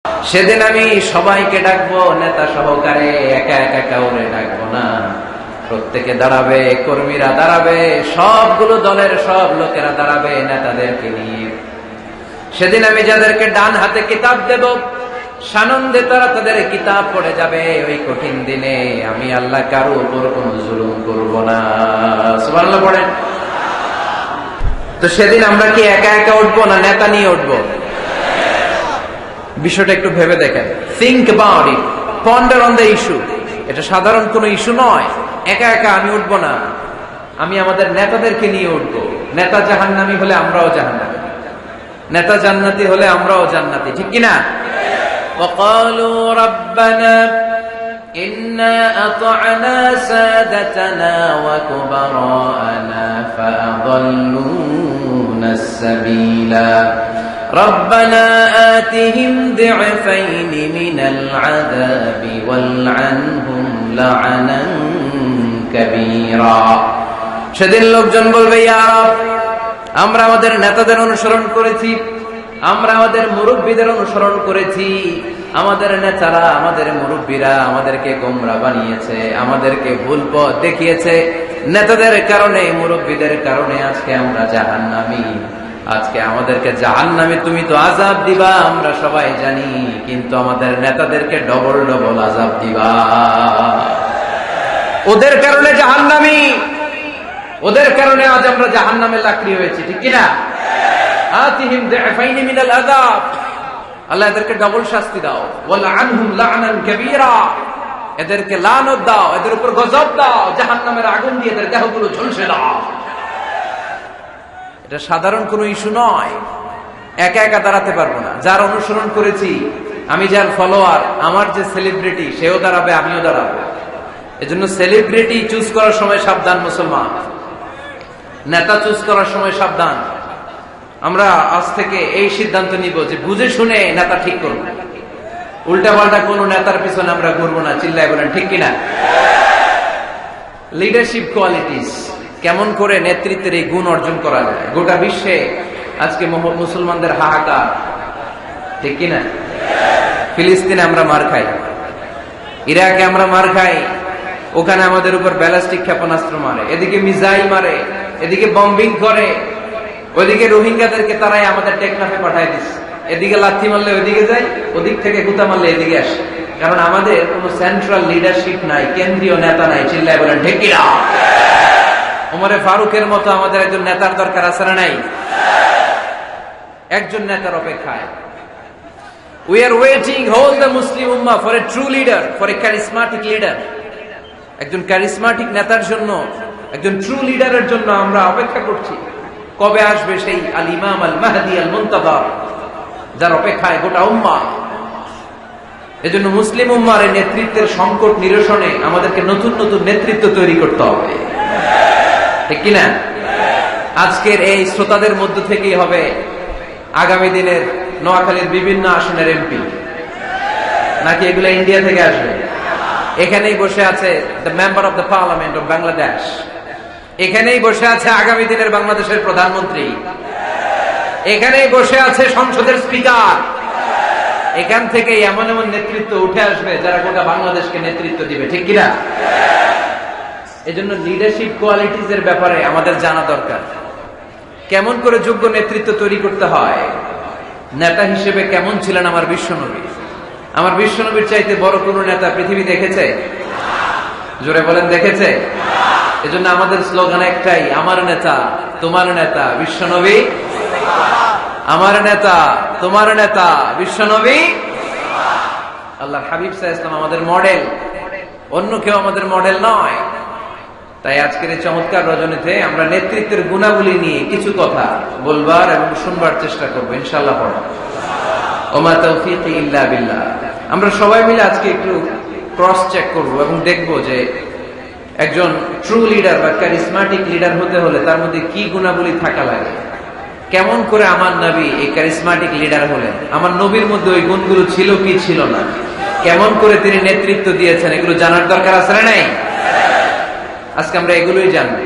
সেদিন আমি সবাইকে ডাকবো, নেতা সহকারে, একা একা কাউরে ডাকবো না। প্রত্যেকে দাঁড়াবে, কর্মীরা দাঁড়াবে, সবগুলো দলের সব লোকেরা দাঁড়াবে নেতাদেরকে নিয়ে। সেদিন আমি যাদেরকে ডান হাতে কিতাব দেব, সানন্দে তারা তাদের কিতাব পড়ে যাবে। ওই কঠিন দিনে আমি আল্লাহ কারো উপর কোনো জুলুম করব না। সুবহানাল্লাহ পড়েন। তো সেদিন আমরা কি একা একা উঠবো না নেতা নিয়ে উঠবো? বিষয়টা একটু ভেবে দেখেন। Think about it, ponder on the issue. এটা সাধারণ কোনো ইস্যু নয়। একা একা আমি উঠবো না, আমি আমাদের নেতাদেরকে নিয়ে উঠবো। নেতা জাহান্নামী হলে আমরাও জাহান্নামী, নেতা জান্নাতি হলে আমরাও জান্নাতি, ঠিক কিনা? وقالوا ربنا إنا أطعنا سادتنا وكبراءنا فأضلونا السبيلا ربنا آتهم ضعفين من العذاب والعنهم لعنا كبيرا। সেদিন লোকজন বলবে, ইয়া রব, আমরা আমাদের নেতাদের অনুসরণ করেছি, আমরা আমাদের মুরব্বীদের অনুসরণ করেছি, আমাদের নেতারা, আমাদের মুরব্বীরা আমাদেরকে গোমরা বানিয়েছে, আমাদেরকে ভুল পথ দেখিয়েছে। নেতাদের কারণে, মুরব্বীদের কারণে আজকে আমরা জাহান্নামী। আজকে আমাদেরকে জাহান্নামে তুমি তো আযাব দিবা, আমরা সবাই জানি, কিন্তু আমাদের নেতাদেরকে ডবল ডবল আযাব দিবা। ওদের কারণে জাহান্নামী, ওদের কারণে আজ আমরা জাহান্নামে লাকড়ি হয়েছি, ঠিক কিনা? আতিহিম দি'ফাইনি মিনাল আযাব, আল্লাহ এদেরকে ডবল শাস্তি দাও। ওয়ালআনহুম লা'নান কাবীরা, এদেরকে লানত দাও, এদের উপর গজব দাও, জাহান্নামের আগুন দিয়ে এদের দেহগুলো ঝলসে দাও। এটা সাধারণ কোনো ইস্যু নয়। একা একা দাঁড়াতে পারবো না। যার অনুসরণ করেছি, আমি যার ফলোয়ার, আমার যে সেলিব্রিটি, সেও দাঁড়াবে, আমিও দাঁড়াবো। এজন্য সেলিব্রিটি চুজ করার সময় সাবধান মুসলমান, নেতা চুজ করার সময় সাবধান। আমরা আজ থেকে এই সিদ্ধান্ত নিব যে বুঝে শুনে নেতা ঠিক করব, উল্টা পাল্টা কোন নেতার পিছনে আমরা ঘুরবো না। চিল্লায় বলেন ঠিক কিনা? লিডারশিপ কোয়ালিটিস, কেমন করে নেতৃত্বের এই গুণ অর্জন করা যায়। গোটা বিশ্বে আজকে মুসলমানদের হাহাকার, ঠিক কিনা? ফিলিস্তিনে আমরা মার খাই, ইরাকে আমরা মার খাই, ওখানে আমাদের উপর ব্যালিস্টিক ক্ষেপণাস্ত্র মারে, এদিকে মিসাইল মারে, এদিকে বম্বিং করে, ওইদিকে রোহিঙ্গাদেরকে তারাই আমাদের টেকনাফে পাঠায় দিচ্ছে। এদিকে লাথি মারলে ওইদিকে যাই, ওদিক থেকে গুতা মারলে এদিকে আসে। কারণ আমাদের কোন সেন্ট্রাল লিডারশিপ নাই, কেন্দ্রীয় নেতা নাই। চিল্লায় বলেন ঠিক কিনা? ওমরে ফারুকের মতো আমাদের একজন নেতার দরকার আছে না নাই? একজন নেতার অপেক্ষায়। We are waiting, whole the Muslim ummah, for a true leader, for a charismatic leader. একজন ক্যারিসমাটিক নেতার জন্য, একজন ট্রু লিডারের জন্য আমরা অপেক্ষা করছি। কবে আসবে সেই আল ইমাম আল মাহদি আল মুনতাযর, যার অপেক্ষায় গোটা উম্মাহ। এজন্য মুসলিম উম্মার এই নেতৃত্বের সংকট নিরসনে আমাদেরকে নতুন নতুন নেতৃত্ব তৈরি করতে হবে, ঠিক কিনা? আজকের এই শ্রোতাদের মধ্য থেকেই হবে আগামী দিনের নোয়াখালীর বিভিন্ন আসনের এমপি, নাকি এগুলো ইন্ডিয়া থেকে আসবে? এখানেই বসে আছে the member of the parliament of Bangladesh, এখানেই বসে আছে আগামী দিনের বাংলাদেশের প্রধানমন্ত্রী, এখানেই বসে আছে সংসদের স্পিকার। এখান থেকে এমন এমন নেতৃত্ব উঠে আসবে যারা গোটা বাংলাদেশকে নেতৃত্ব দিবে, ঠিক কিনা? এজন্য লিডারশিপ কোয়ালিটিস এর ব্যাপারে আমাদের জানা দরকার। কেমন করে যোগ্য নেতৃত্ব তৈরি করতে হয়। নেতা হিসেবে কেমন ছিলেন আমার বিশ্বনবী? আমার বিশ্বনবীর চাইতে বড় কোন নেতা পৃথিবী দেখেছে? জোরে বলেন, দেখেছে? এজন্য আমাদের স্লোগান একটাই, আমার নেতা তোমার নেতা বিশ্বনবী, আমার নেতা তোমার নেতা বিশ্বনবী। আল্লাহর হাবিব সাল্লাল্লাহু আলাইহি ওয়াসাল্লাম আমাদের মডেল, অন্য কেউ আমাদের মডেল নয়। তাই আজকের এই চমৎকার রজনীতে আমরা নেতৃত্বের গুণাবলী নিয়ে কিছু কথা বলবার এবং শুনবার চেষ্টা করবো, ইনশাআল্লাহ। পড়ো ওমা তাওফীকি ইল্লা বিল্লাহ। আমরা সবাই মিলে আজকে একটু ক্রস চেক করব এবং দেখব যে একজন ট্রু লিডার বা ক্যারিসমাটিক লিডার হতে হলে তার মধ্যে কি গুণাবলী থাকা লাগে। কেমন করে আমার নবী এই ক্যারিসমাটিক লিডার হলেন, আমার নবীর মধ্যে ওই গুণগুলো ছিল কি ছিল না, কেমন করে তিনি নেতৃত্ব দিয়েছেন, এগুলো জানার দরকার আছে না নাই? আজকে আমরা এগুলোই জানবো,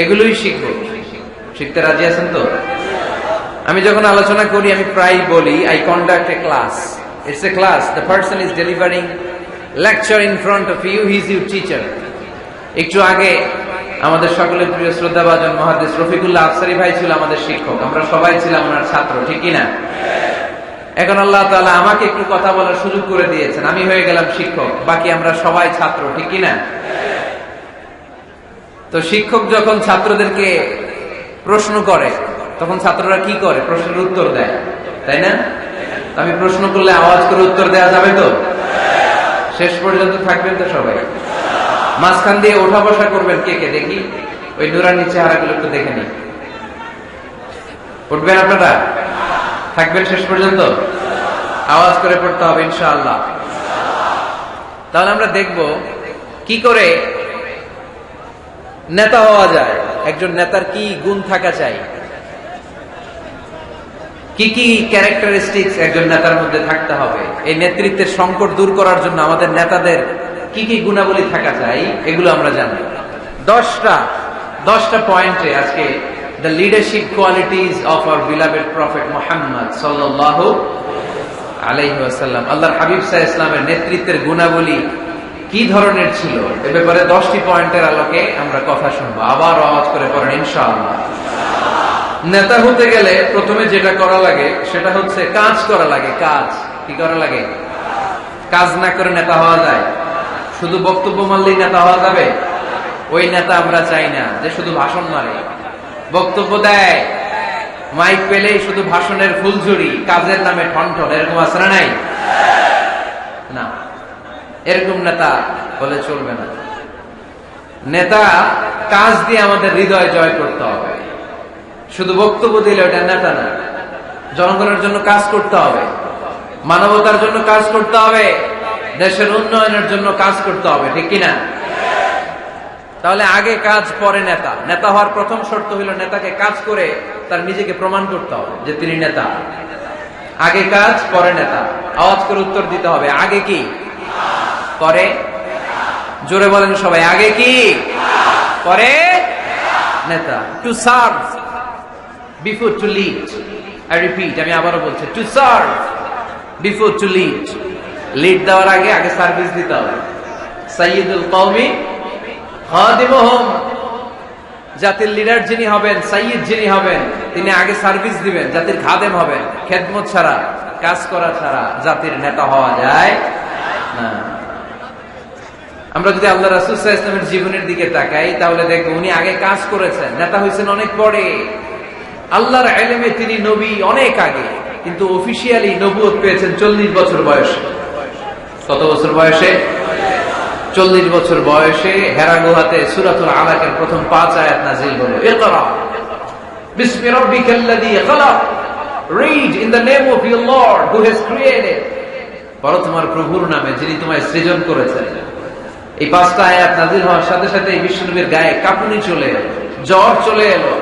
এগুলোই শিখবো। শিখতে রাজি আছেন তো? আমি যখন আলোচনা করি আমি প্রায় বলি, I conduct A class It's a class. The person is delivering lecture in front of you. He is your teacher. একটু আগে আমাদের সকলের প্রিয় শ্রদ্ধাভাজন মুহাদ্দিস রফিকুল্লাহ আফসারী ভাই ছিল আমাদের শিক্ষক। আমরা সবাই ছিলাম ওনার ছাত্র, ঠিক কি না? এখন আল্লাহ তাআলা আমাকে একটু কথা বলার সুযোগ করে দিয়েছেন, আমি হয়ে গেলাম শিক্ষক, বাকি আমরা সবাই ছাত্র, ঠিক কি না? তো শিক্ষক যখন ছাত্রদেরকে প্রশ্ন করে তখন ছাত্ররা কি করে? প্রশ্নের উত্তর দেয়, তাই না? আমি প্রশ্ন করলে আওয়াজ করে উত্তর দেওয়া যাবে তো? শেষ পর্যন্ত থাকবেন তো সবাই? মাঝখান দিয়ে ওঠা বসা করবেন কে কে দেখি? ওই নুরানি চেহারাগুলো একটু দেখে নি। উঠবেন আপনারা? থাকবেন শেষ পর্যন্ত? আওয়াজ করে পড়তে হবে ইনশাআল্লাহ। তাহলে আমরা দেখব কি করে নেতা হওয়া যায়, একজন নেতার কি গুণ থাকা চাই, কি কি ক্যারেক্টারিস্টিক্স একজন নেতার মধ্যে থাকতে হবে, এই নেতৃত্বের সংকট দূর করার জন্য আমাদের নেতাদের কি কি গুণাবলী থাকা চাই, এগুলো আমরা জানি। 10টা পয়েন্টে আজকে the leadership qualities of our beloved prophet Muhammad সাল্লাল্লাহু আলাইহি ওয়াসাল্লাম, আল্লাহর হাবিব সাল্লাল্লাহু আলাইহি ওয়াসাল্লামের নেতৃত্বের গুণাবলী কি ধরনের ছিল, এ ব্যাপারে 10টি পয়েন্টের আলোকে আমরা কথা শুনবো। আবার আওয়াজ করে পড়েন ইনশাআল্লাহ। নেতা হতে গেলে প্রথমে যেটা করা লাগে সেটা হচ্ছে কাজ করা লাগে। কাজ কি করা লাগে? কাজ না করে নেতা হওয়া যায়? শুধু বক্তব্য মারলেই নেতা হওয়া যাবে? ওই নেতা আমরা চাই না যে শুধু ভাষণ মারে, বক্তব্য দেয়, মাইক পেলেই শুধু ভাষণের ফুলঝুরি, কাজের নামে ঠনঠন, এরকম আছে না নাই? না, এরকম নেতা বলে চলবে না। নেতা কাজ দিয়ে আমাদের হৃদয় জয় করতে হবে। শুধু বক্তব্য দিলে ওটা নেতা না। জনগণের জন্য কাজ করতে হবে, মানবতার জন্য কাজ করতে হবে, দেশের উন্নয়নের জন্য কাজ করতে হবে, ঠিক কিনা? তাহলে আগে কাজ পরে নেতা। নেতা হওয়ার প্রথম শর্ত হইল নেতাকে কাজ করে তার নিজেকে প্রমাণ করতে হবে যে তিনি নেতা। আগে কাজ পরে নেতা। আওয়াজ করে উত্তর দিতে হবে, আগে কি পরে? জোরে বলেন সবাই, আগে কি পরে নেতা। To serve before to lead. I repeat, আমি আবারও বলছি, to serve before to lead. Lead দেওয়ার আগে আগে সার্ভিস দিতে হবে। সাইয়্যিদুল কওমি খাদিমুহুম, জাতির লিডার যিনি হবেন, সাইয়্যিদ যিনি হবেন, তিনি আগে সার্ভিস দিবেন, জাতির খাদেম হবেন। খেদমত ছাড়া, কাজ করা ছাড়া জাতির নেতা হওয়া যায় না। আমরা যদি আল্লাহ রাসূল সাল্লাল্লাহু আলাইহি ওয়াসাল্লামের জীবনের দিকে তাকাই তাহলে দেখব উনি আগে কাজ করেছেন, নেতা হয়েছেন অনেক পরে। আল্লাহর ইলমে তিনি নবী অনেক আগে, কিন্তু অফিশিয়ালি নবুয়ত পেয়েছেন 40 বছর বয়সে। কত বছর বয়সে? 40 বছর বয়সে হেরা গুহাতে সূরাতুল আলাকের প্রথম 5 আয়াত নাযিল হলো। ইকরা বিসমি রাব্বিকাল্লাযী খালাক, read in the name of your lord who has created. পড়ো তোমার প্রভুর নামে যিনি তোমায় সৃজন করেছেন। এই 5টা আয়াত নাযিল হওয়ার সাথে সাথে বিশ্বনবীর গায়ে কাঁপুনি চলে এলো, জ্বর চলে এলো,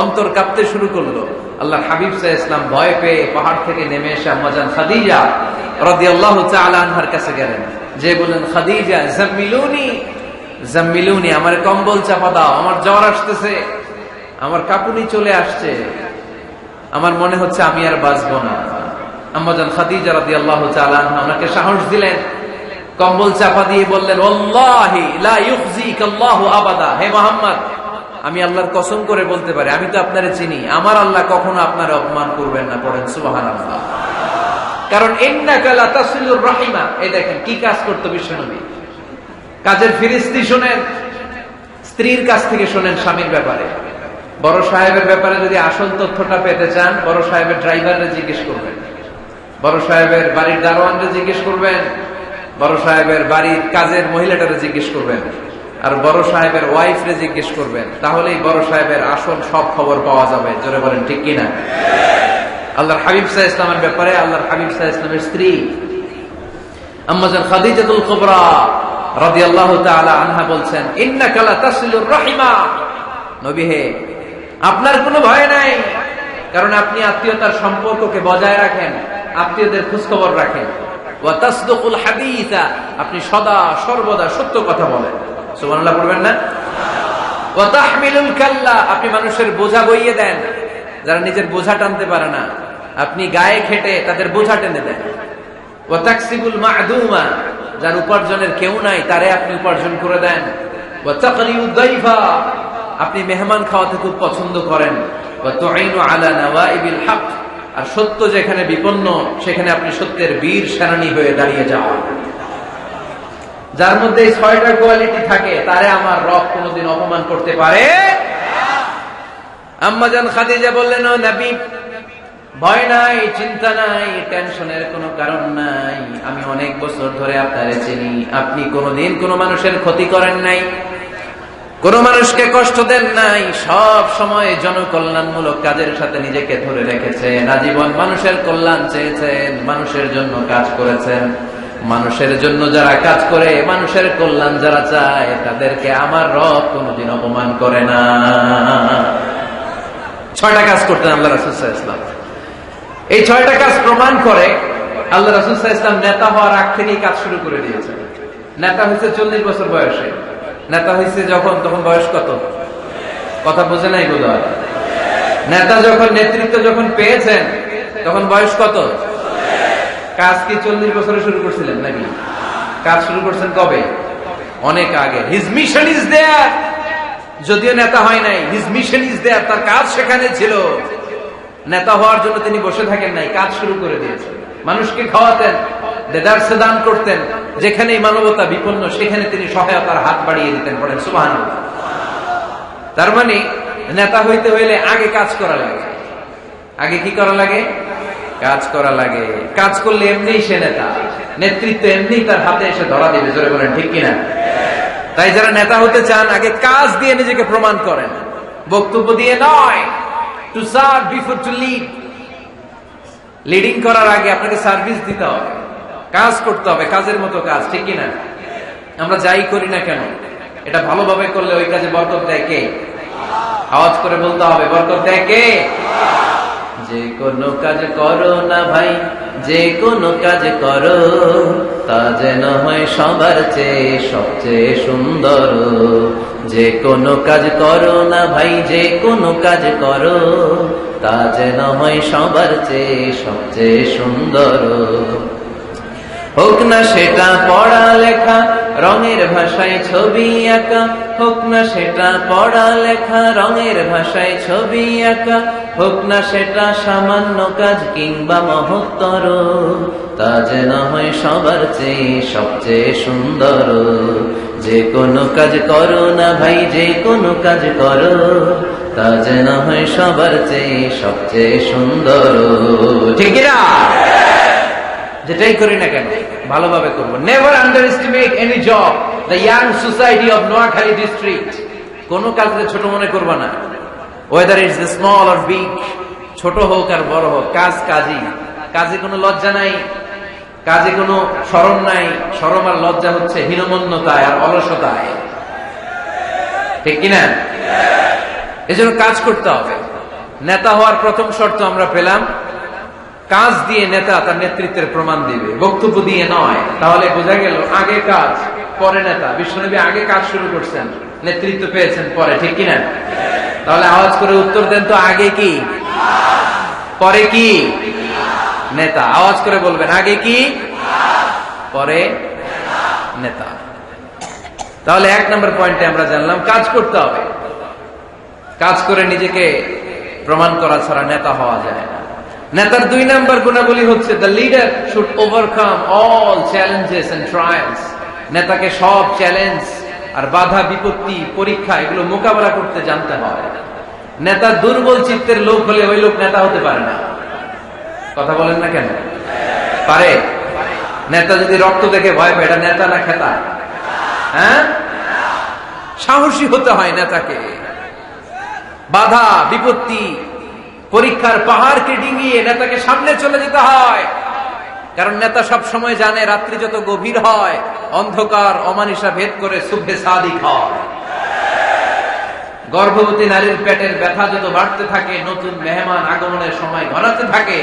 অন্তর কাঁপতে শুরু করলো। আল্লাহর হাবিব সাল্লাল্লাহু আলাইহি ওয়াসাল্লাম ভয় পেয়ে পাহাড় থেকে নেমে এসে আম্মা জান খাদিজা রাদিয়াল্লাহু তাআলা আনহার কাছে গেলেন, যে বলেন, খাদিজা জাম্মিলুনি জাম্মিলুনি, আমার কম্বল চাপা দাও, আমার জ্বর আসতেছে, আমার কাঁপুনি চলে আসছে, আমার মনে হচ্ছে আমি আর বাঁচবো না। আম্মা জান খাদিজা রাদিয়াল্লাহু তাআলা আনহা ওনাকে সাহস দিলেন, কম্বল চাপা দিয়ে বললেন, ওয়াল্লাহি লা ইউখজিকাল্লাহু আবাদা, হে মুহাম্মদ, আমি আল্লাহর কসম করে বলতে পারি, আমি তো আপনারে চিনি, আমার আল্লাহ কখনো আপনার অপমান করবেন না। পড়েন সুবহানাল্লাহ। কারণ ইন্নাকা লা তাসিলুর রাহিমা। এই দেখেন কি কাজ করতে বিশ্বনবী। কাজের ফিরিস্তি শোনেন, স্ত্রীর কাছ থেকে শোনেন স্বামীর ব্যাপারে। বড় সাহেবের ব্যাপারে যদি আসল তথ্যটা পেতে চান, বড় সাহেবের ড্রাইভাররে জিজ্ঞেস করবেন, বড় সাহেবের বাড়ির দারোয়ানরে জিজ্ঞেস করবেন, বড় সাহেবের বাড়ির কাজের মহিলাটারে জিজ্ঞেস করবেন, আর বড় সাহেবের ওয়াইফরে জিজ্ঞেস করবেন। তাহলেই বড় সাহেবের আসল সব খবর পাওয়া যাবে। জোরে বলেন ঠিক কিনা? আল্লাহর হাবিব সাল্লাল্লাহু আলাইহি ওয়াসাল্লামের ব্যাপারে আল্লাহর হাবিব সাল্লাল্লাহু আলাইহি ওয়াসাল্লামের স্ত্রী আম্মা জান খাদিজাতুল কুবরা রাদিয়াল্লাহু তাআলা আনহা বলছেন, ইন্নাকা লা তাসিলুর রাহিমা, নবী হে, আপনার কোনো ভয় নাই, কারণ আপনি আত্মীয়তার সম্পর্ককে বজায় রাখেন, আত্মীয়দের খোঁজ খবর রাখেন। ওয়া তাসদুকুল হাদিসা, আপনি সদা সর্বদা সত্য কথা বলেন। সুবহানাল্লাহ পড়বেন না? ওয়া তাহমিলুল কাল্লা, আপনি মানুষের বোঝা বইয়ে দেন, যারা নিজের বোঝা টানতে পারে না, আপনি গায়ে খেটে তাদের বোঝা টেনে দেন। ওয়া তাকসিবুল মা'দুমা, যার উপার্জনের কেউ নাই তারে আপনি উপার্জন করে দেন। ওয়া তাকরিউদ দাইফা, আপনি মেহমান খাওয়াতে খুব পছন্দ করেন। ওয়া তুঈনু আলা নাওয়াইবিল হক, আর সত্য যেখানে বিপন্ন সেখানে আপনি সত্যের বীর সেনানী হয়ে দাঁড়িয়ে যান। যার মধ্যে এই 6টা কোয়ালিটি থাকে তারে আমার রব কোনোদিন অপমান করতে পারে। আম্মা জান খাদিজা বললেন, ও নবী, ভয় নাই, চিন্তা নাই, টেনশনের কোনো কারণ নাই। আমি অনেক বছর ধরে আপনারে চিনি, আপনি কোনোদিন কোনো মানুষের ক্ষতি করেন নাই, কোন মানুষকে কষ্ট দেন নাই, সব সময় জনকল্যাণমূলক কাজের সাথে নিজেকে ধরে রেখেছেন, আজীবন মানুষের কল্যাণ চেয়েছেন, মানুষের জন্য কাজ করেছেন। মানুষের জন্য যারা কাজ করে, মানুষের কল্যাণ যারা চায়, তাদেরকে আমার রব কোনোদিন অপমান করে না। 6টা কাজ করতেন আল্লাহ রাসূল সাল্লাল্লাহু আলাইহি ওয়াসাল্লাম। এই 6টা কাজ প্রমাণ করে আল্লাহ রাসূল সাল্লাল্লাহু আলাইহি ওয়াসাল্লাম নেতা হওয়ার আগ থেকেই কাজ শুরু করে দিয়েছেন। নেতা হয়েছে 40 বছর বয়সে। নেতা হয়েছে যখন, তখন বয়স কত? কথা বোঝে নাই বোধ হয়। নেতা যখন, নেতৃত্ব যখন পেয়েছেন তখন বয়স কত? কাজ কি 40 বছরে শুরু করছিলেন নাকি? কাজ শুরু করছেন কবে? অনেক আগে। হিজ মিশন ইজ দেয়ার, যদিও নেতা হয় নাই, হিজ মিশন ইজ দেয়ার, তার কাজ সেখানে ছিল। নেতা হওয়ার জন্য তিনি বসে থাকেন নাই, কাজ শুরু করে দিয়েছেন। মানুষকে খাওয়াতেন, দেদারসে দান করতেন, যেখানেই মানবতা বিপন্ন সেখানে তিনি সহায়তার হাত বাড়িয়ে দিতেন। পড়েন সুবহানাল্লাহ। তার মানে নেতা হইতে হইলে আগে কাজ করা লাগে। আগে কি করা লাগে? কাজ করা লাগে। কাজ করলে এমনিই সে নেতা, নেতৃত্ব এমনিই তার হাতে এসে ধরা দিবে। জোরে বলেন ঠিক কিনা? তাই যারা নেতা হতে চান, আগে কাজ দিয়ে নিজেকে প্রমাণ করেন, বক্তব্য দিয়ে নয়। To serve before to lead. Leading করার আগে আপনাকে সার্ভিস দিতে হবে, কাজ করতে হবে, কাজের মতো কাজ, ঠিক কিনা? আমরা যাই করি না কেন, এটা ভালোভাবে করলে ওই কাজে বরকত দেয় কে? আওয়াজ করে বলতে হবে, বরকত দেয় কে? যে কোনো কাজ করো না ভাই, যে কোনো কাজ করো, তা যেন হয় সবার চেয়ে সবচেয়ে সুন্দর। যে কোনো কাজ করো না ভাই, যে কোনো কাজ করো, তা যেন হয় সবার চেয়ে সবচেয়ে সুন্দর। হোক না সেটা পড়া লেখা, রঙের ভাষায় ছবি আঁকা, হোক না সেটা পড়া লেখা, রঙের ভাষায় ছবি আঁকা, হোক না সেটা সামান্য কাজ কিংবা মহত্তর, তা যেন হয় সবার চেয়ে সবচেয়ে সুন্দর। যে কোনো কাজ করো না ভাই, যে কোনো কাজ করো, তা যেন হয় সবার চেয়ে সবচেয়ে সুন্দর। ঠিক না? যেটাই করি না কেন ভালোভাবে করবো। Never under estimate any job. The young society of Noakhali district. কোন কাজকে ছোট মনে করবা না, whether it's small or big, ছোট হোক আর বড় হোক, কাজ কাজই। কাজে কোনো লজ্জা নাই, কাজে কোনো শরম নাই। শরম আর লজ্জা হচ্ছে হীনমন্যতায় আর অলসতায়, ঠিক কিনা? এজন্য কাজ করতে হবে। নেতা হওয়ার প্রথম শর্ত আমরা পেলাম, কাজ দিয়ে নেতা তার নেতৃত্বের প্রমাণ দিবে, বক্তব্য দিয়ে নয়। তাহলে বোঝা গেল আগে কাজ পরে নেতা। বিশ্বনবী আগে কাজ শুরু করছেন, নেতৃত্ব পেয়েছেন পরে, ঠিক কিনা? তাহলে আওয়াজ করে উত্তর দেন তো, আগে কি পরে কি? নেতা। আওয়াজ করে বলবেন, আগে কি পরে নেতা। তাহলে 1 নম্বর পয়েন্টে আমরা জানলাম কাজ করতে হবে। কাজ করে নিজেকে প্রমাণ করা ছাড়া নেতা হওয়া যায় না। নেতার 2 নম্বর গুণাবলী হচ্ছে, the leader should overcome all challenges and trials. নেতাকে সব চ্যালেঞ্জ আর বাধা বিপত্তি পরীক্ষা এগুলো মোকাবেলা করতে জানতে হয়। নেতা দুর্বল চিত্তের লোক হলে ওই লোক নেতা হতে পারে না। কথা বলেন না কেন? পারে? নেতা যদি রক্ত দেখে ভয় পায়, এটা নেতা না খেতা? হ্যাঁ, সাহসী হতে হয় নেতাকে। বাধা বিপত্তি পরীক্ষার পাহাড়কে ডিঙিয়ে নেতাকে সামনে চলে যেতে হয়। কারণ নেতা সব সময় জানে রাত্রি যত গভীর হয়, অন্ধকার অমানিসা ভেদ করে সুবহে সাদিক হয়। গর্ভবতী নারীর পেটের ব্যথা যত বাড়তে থাকে, নতুন মেহমান আগমনের সময় ঘনাতে থাকে।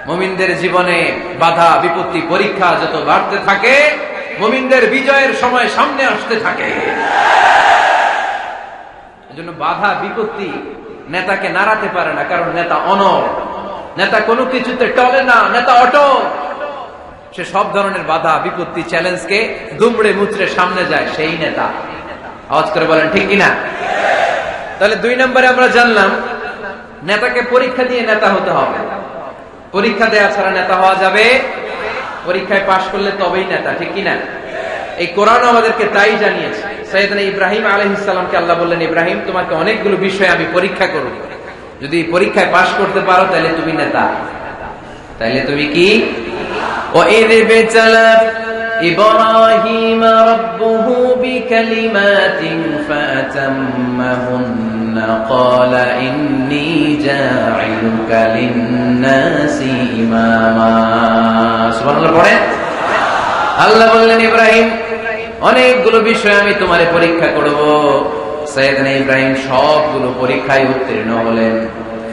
মুমিনদের জীবনে বাধা বিপত্তি পরীক্ষা যত বাড়তে থাকে, মুমিনদের বিজয়ের সময় সামনে আসতে থাকে। এজন্য বাধা বিপত্তি নেতাকে নাড়াতে পারে না, কারণ নেতা অনড়। নেতা কোনো কিছুতে টলে না, নেতা অটল। সে সব ধরনের বাধা বিপত্তি চ্যালেঞ্জকে দুমড়ে মুচড়ে সামনে যায়, সেই নেতা। আওয়াজ করে বলেন ঠিক কিনা? তাহলে 2 নম্বরে আমরা জানলাম নেতাকে পরীক্ষা দিয়ে নেতা হতে হবে। পরীক্ষা দেওয়া ছাড়া নেতা হওয়া যাবে? পরীক্ষায় পাশ করলে তবেই নেতা, ঠিক কিনা? এই কোরআন আমাদেরকে তাই জানিয়েছে। সাইয়েদনা ইব্রাহিম আলাইহিস সালামকে আল্লাহ বললেন, ইব্রাহিম তোমাকে অনেকগুলো বিষয় আমি পরীক্ষা করব, যদি পরীক্ষায় পাশ করতে পারো তাহলে তুমি নেতা। তাহলে তুমি কি? وَإِذِ ابْتَلَى إِبْرَاهِيمَ رَبُّهُ بِكَلِمَاتٍ فَأَتَمَّهُنَّ قَالَ إِنِّي جَاعِلُكَ لِلنَّاسِ إِمَامًا। সুবহানাল্লাহ পড়েন। আল্লাহ বললেন, ইব্রাহিম অনেকগুলো বিষয় আমি তোমারে পরীক্ষা করব। সাইয়েদনা ইব্রাহিম সবগুলো পরীক্ষায় উত্তীর্ণ হলেন।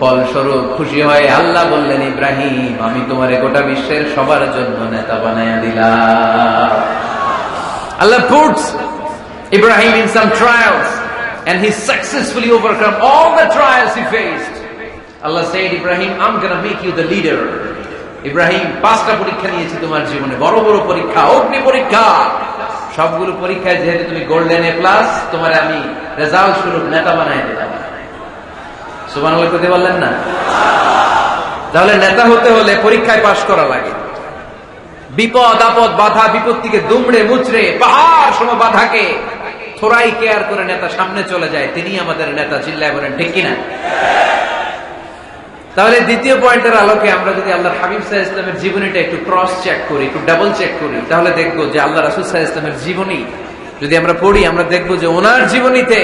ফলস্বরূপ খুশি হয়ে আল্লাহ বললেন, ইব্রাহিম আমি তোমারে গোটা বিশ্বের সবার জন্য নেতা বানায়া দিলাম। Allah puts Ibrahim in some trials and he successfully overcome all the trials he faced. Allah said, Ibrahim, I'm gonna make you the leader. Ibrahim 5টা পরীক্ষা নিয়েছি তোমার জীবনে, বড় বড় পরীক্ষা, অগ্নি পরীক্ষা। সবগুলো পরীক্ষায় যেহেতু তুমি গোল্ডেন A+, তোমার আমি রেজাল্ট স্বরূপ নেতা বানায় দিলাম। সুবহানাল্লাহ করতে বললেন না? তাহলে নেতা হতে হলে পরীক্ষায় পাশ করা লাগে। বিপদ আপদ বাধা বিপত্তিকে দুমড়ে মুচড়ে পাহাড় সম বাধাকে থোড়াই কেয়ার করে নেতা সামনে চলে যায়, তিনি আমাদের নেতা। চিল্লায় বলেন ঠিক কিনা? তাহলে দ্বিতীয় পয়েন্টের আলোকে আমরা যদি আল্লাহর হাবিব সাল্লাল্লাহু আলাইহি ওয়াসাল্লামের জীবনীটা একটু ক্রস চেক করি, একটু ডাবল চেক করি, তাহলে দেখবো যে আল্লাহ রাসূল সাল্লাল্লাহু আলাইহি ওয়াসাল্লামের জীবনী যদি আমরা পড়ি, আমরা দেখবো যে ওনার জীবনীতে,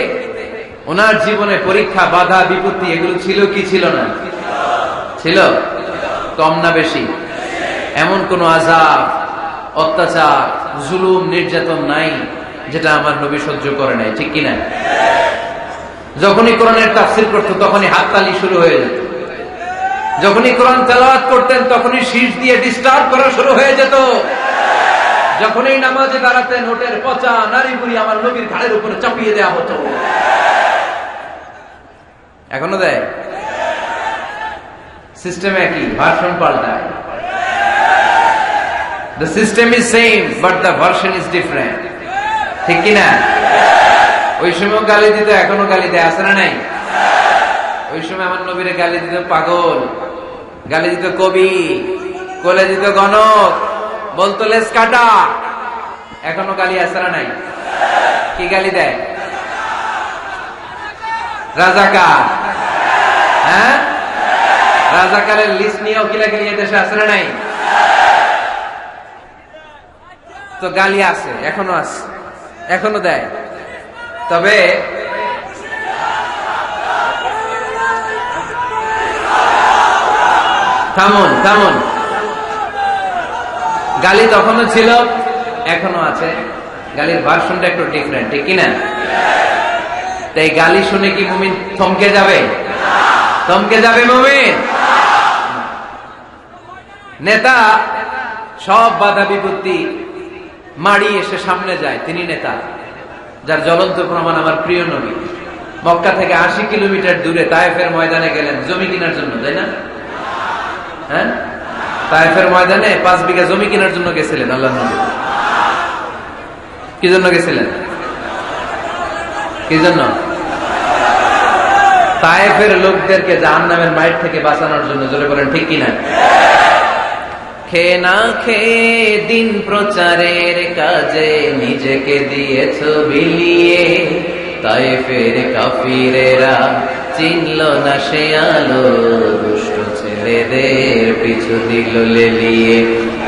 ওনার জীবনে পরীক্ষা বাধা বিপত্তি এগুলো ছিল কি ছিল না? ছিল। কম না বেশি? এমন কোন আযাব অত্যাচার জুলুম নির্যাতন নাই যেটা আমার নবী সহ্য করে নাই, ঠিক কিনা? যখনই কোরআনের তাফসীর করতো তখনই হাততালি শুরু হয়ে যেত, যখনই কোরআন তেলাওয়াত করতেন তখনই শীষ দিয়ে ডিস্টার্ব করা শুরু হয়ে যেত, যখনই নামাজে দাঁড়াতেন হোটের পচা নারী বুড়ি আমার নবীর ঘাড়ের উপরে চাপিয়ে দেওয়া হতো। এখনো দেয়? সিস্টেম একই, ভার্সন পাল্টায়। The system is same but the version is different, ঠিক কিনা? ওই সময় গালি দিত, এখনো গালি দেয়, আছে না নাই? ওই সময় আমার নবীরে গালি দিত পাগল, গালি দিত কবি, কোলে দিত গণক, বলতো লেস কাটা। এখনো গালি আছে না নাই? কি গালি দেয়? রাজাকার। হ্যাঁ, রাজাকারের লিস্ট নিয়েও কিলাকিলি দেশে আছে না নাই? তো গালি আছে, এখনো আছে, এখনো দেয়। তবে থামুন থামুন, গালি তখনও ছিল, এখনো আছে, গালির ভার্সনটা একটু ডিফারেন্ট, ঠিক কিনা? তাই গালি শুনে কি মুমিন থমকে যাবে? থমকে যাবে মুমিন? নেতা সব বাধা বিপত্তি মাড়ি এসে সামনে যায়, তিনি নেতা। যার জ্বলন্ত প্রমাণ আমার প্রিয় নবী মক্কা থেকে 80 কিলোমিটার দূরে তায়েফের ময়দানে গেলেন জমি কেনার জন্য, তাই না? হ্যাঁ, তায়েফের ময়দানে 5 বিঘা জমি কেনার জন্য গেছিলেন আল্লাহর নবী। কি জন্য গেছিলেন? কি জন্য? তায়েফের লোকদেরকে জাহান্নামের মাইর থেকে বাঁচানোর জন্য। জোরে বলেন ঠিক কিনা? খেয়ে না খেয়ে দিন প্রচারের কাজে নিজেকে দিয়েছ বিলিয়ে, তায়েফের কাফিরেরা চিনল না সে আলো, দুষ্ট ছেলেদের পিছু দিল লেলিয়ে,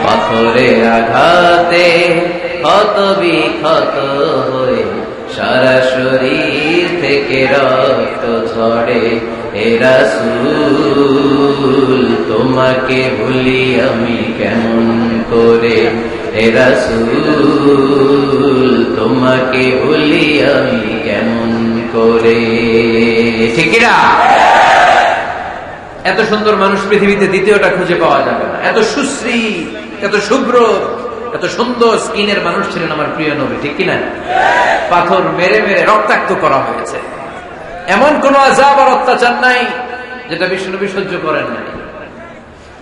পাথরের আঘাতে ক্ষত বিক্ষত হয়ে সারা শরীর থেকে রক্ত ঝরে। হে রাসূল তোমাকে ভুলি আমি কেমন করে, হে রাসূল তোমাকে ভুলি আমি কেমন করে, ঠিক না? এত সুন্দর মানুষ পৃথিবীতে দ্বিতীয়টা খুঁজে পাওয়া যাবে না। এত সুশ্রী, এত শুভ্র, এত সুন্দর স্কিনের মানুষ ছিলেন আমার প্রিয় নবী, ঠিক কিনা? পাথর মেরে মেরে রক্তাক্ত করা হয়েছে, এমন কোন আযাব আর অত্যাচার নাই যেটা বিশ্বনবী সহ্য করেন নাই।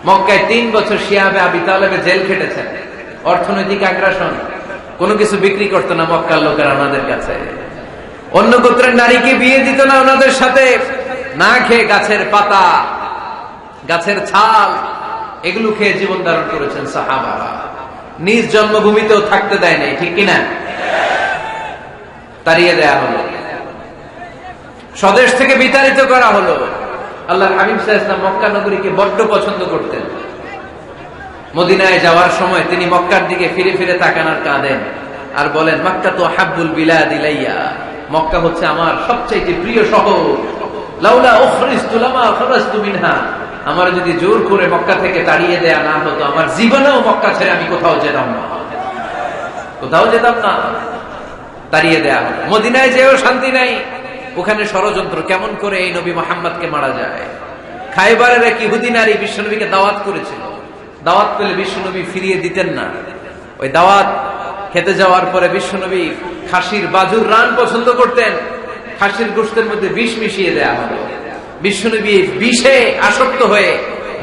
মক্কায় 3 বছর শিহাবে আবি তালেবে জেল খেটেছেন, অর্থনৈতিক আগ্রাসন, কোনো কিছু বিক্রি করতো না মক্কার লোকেরা ওনাদের কাছে। অন্য গোত্রের নারীকে বিয়ে দিত না ওনাদের সাথে। না খেয়ে গাছের পাতা, গাছের ছাল, এগুলো খেয়ে জীবন ধারণ করেছেন সাহাবারা। নিজ জন্মভূমিতেও থাকতে দেয় নাই, ঠিক কিনা? তাড়িয়ে দেয়া হলো, স্বদেশ থেকে বিতাড়িত করা হলো। আল্লাহর হাবিব সাল্লাল্লাহু আলাইহি ওয়াসাল্লাম মক্কা নগরীকে বড্ড পছন্দ করতেন। মদিনায় যাওয়ার সময় তিনি মক্কার দিকে ফিরে ফিরে তাকান আর কাঁদেন আর বলেন, মক্কা তো হাব্বুল বিলাদ ইলাইয়া, মক্কা হচ্ছে আমার সবচেয়ে প্রিয় শহর। লাউলা উখরিজতু লামা খারাজতু মিনহা, আমার যদি জোর করে মক্কা থেকে তাড়িয়ে দেয়া না হতো, আমার জীবনেও মক্কা ছেড়ে আমি কোথাও যেতাম না, কোথাও যেতাম না। তাড়িয়ে দেয়া হলো। মদিনায় যেও শান্তি নাই, ওখানে ষড়যন্ত্র, কেমন করে এই নবী মুহাম্মদকে মারা যায়। খায়বারের এক ইহুদি নারী বিশ্বনবীকে দাওয়াত করেছিল, দাওয়াত পেলে বিশ্বনবী ফিরিয়ে দিতেন না। ওই দাওয়াত খেতে যাওয়ার পরে বিশ্বনবী খাসির বাজুর রান পছন্দ করতেন, খাসির গোশতের মধ্যে বিষ মিশিয়ে দেয়া হলো। বিশ্বনবী বিষে আসক্ত হয়ে,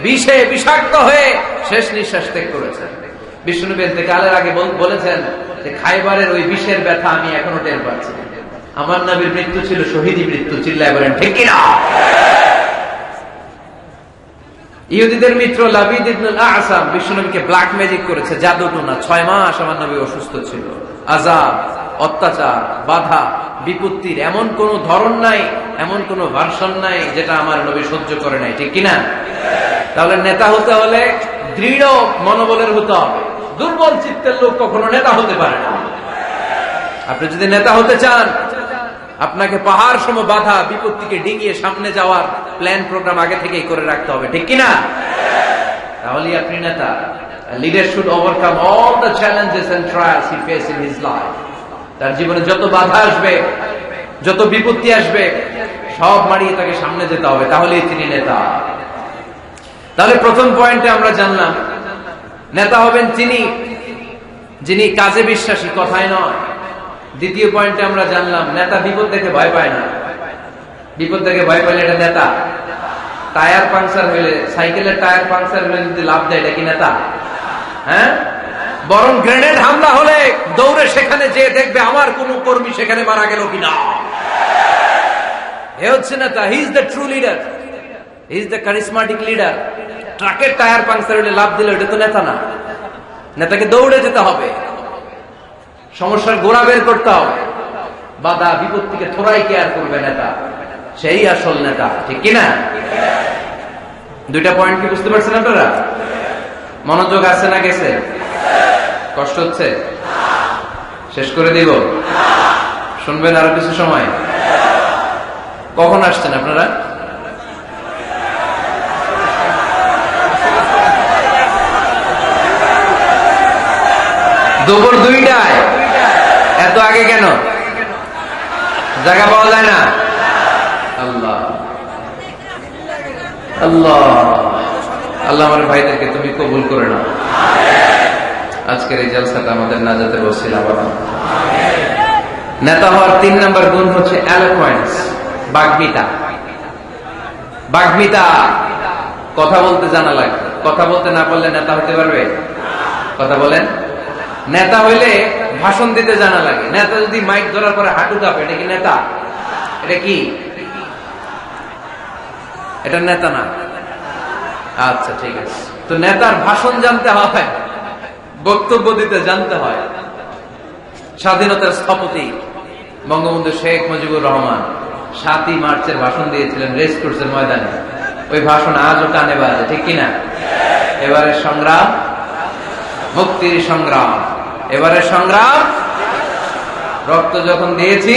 বিষে বিষাক্ত হয়ে শেষ নিঃশ্বাস ত্যাগ করেছেন। বিশ্বনবী ইন্তেকালের আগে বলেছেন যে খায়বারের ওই বিষের ব্যথা আমি এখনো টের পাচ্ছি। আমার নবীর মৃত্যু ছিল শহীদি মৃত্যু, চিল্লায় বলেন ঠিক কিনা? ইহুদিদের মিত্র লাবিদ ইবনুল আ'সাম বিশ্বনবীকে ব্ল্যাক ম্যাজিক করেছে, জাদু টোনা। 6 মাস আমার নবী অসুস্থ ছিল। আযাব, অত্যাচার, বাধা, বিপত্তির এমন কোন ধরন নাই, এমন কোন ভার্সন নাই যেটা আমার নবী সহ্য করে নাই, ঠিক কিনা? তাহলে নেতা হতে হলে দৃঢ় মনোবলের হতে হবে। দুর্বল চিত্তের লোক কখনো নেতা হতে পারে না। আপনি যদি নেতা হতে চান, আপনাকে পাহাড় সম বাধা বিপত্তিকে ডিঙিয়ে সামনে যাওয়ার প্ল্যান প্রোগ্রাম আগে থেকেই করে রাখতে হবে, ঠিক কিনা? তাহলেই আপনি নেতা। Leader should overcome all the challenges and trials he face in his life. তার জীবনে যত বাধা আসবে, যত বিপত্তি আসবে, সব মারিয়ে তাকে সামনে যেতে হবে, তাহলেই তিনি নেতা। তাহলে প্রথম পয়েন্টে আমরা জানলাম নেতা হবেন তিনি যিনি কাজে বিশ্বাসী, কথায় নয়। দ্বিতীয় পয়েন্টে আমরা জানলাম নেতা বিপদ দেখে ভয় পায় না। বিপদ দেখে ভয় পাইলে এটা নেতা। টায়ার পাংচার হইলে, সাইকেলের টায়ার পাংচার হইলে যদি লাভ দেয়, এটা কি নেতা? হ্যাঁ, বরং গ্রেনেড হামলা হলে দৌড়ে সেখানে যে দেখবে আমার কোন কর্মী সেখানে মারা গেল কিনা। এ হচ্ছে নেতা। He is the true leader, he is the charismatic leader. ট্রাকের টায়ার পাংচার হইলে লাভ দিলে এটা তো নেতা না। নেতাকে দৌড়ে যেতে হবে, সমস্যার গোড়া বের করতে হবে, বাধা বিপত্তিকে থোড়াই কেয়ার করবে নেতা, সেই আসল নেতা, ঠিক কিনা? দুইটা পয়েন্ট কি বুঝতে পারছেন আপনারা? মনোযোগ আছে না গেছে? কষ্ট হচ্ছে? শেষ করে দিব? শুনবেন আরো কিছু সময়? কখন আসছেন আপনারা? দুপুর 2টায়। এত আগে কেন? জায়গা পাওয়া যায় না? আল্লাহ আল্লাহ আল্লাহ আমার ভাইদেরকে তুমি কবুল করে নাও। আজকের এই জলসাটা আমাদের নাজাতের ওসিলা বানাও। নেতা হওয়ার 3 নম্বর গুণ হচ্ছে এলোকোয়েন্স, বাগ্মিতা। বাগ্মিতা, কথা বলতে জানা লাগবে। কথা বলতে না পারলে নেতা হতে পারবে? কথা বলেন। নেতা হইলে ভাষণ দিতে জানা লাগে। নেতা যদি মাইক ধরার পরে হাঁটু কাঁপে, এটা কি নেতা? এটা কি? এটা নেতা না। আচ্ছা ঠিক আছে। তো নেতার ভাষণ জানতে হয়, বক্তব্য দিতে জানতে হয়। স্বাধীনতার স্থপতি বঙ্গবন্ধু শেখ মুজিবুর রহমান 7ই মার্চের ভাষণ দিয়েছিলেন রেস কোর্সের ময়দানে। ওই ভাষণ আজও কানে বাজে, ঠিক কিনা? এবারের সংগ্রাম মুক্তির সংগ্রাম, এবারের সংগ্রাম রক্ত যখন দিয়েছি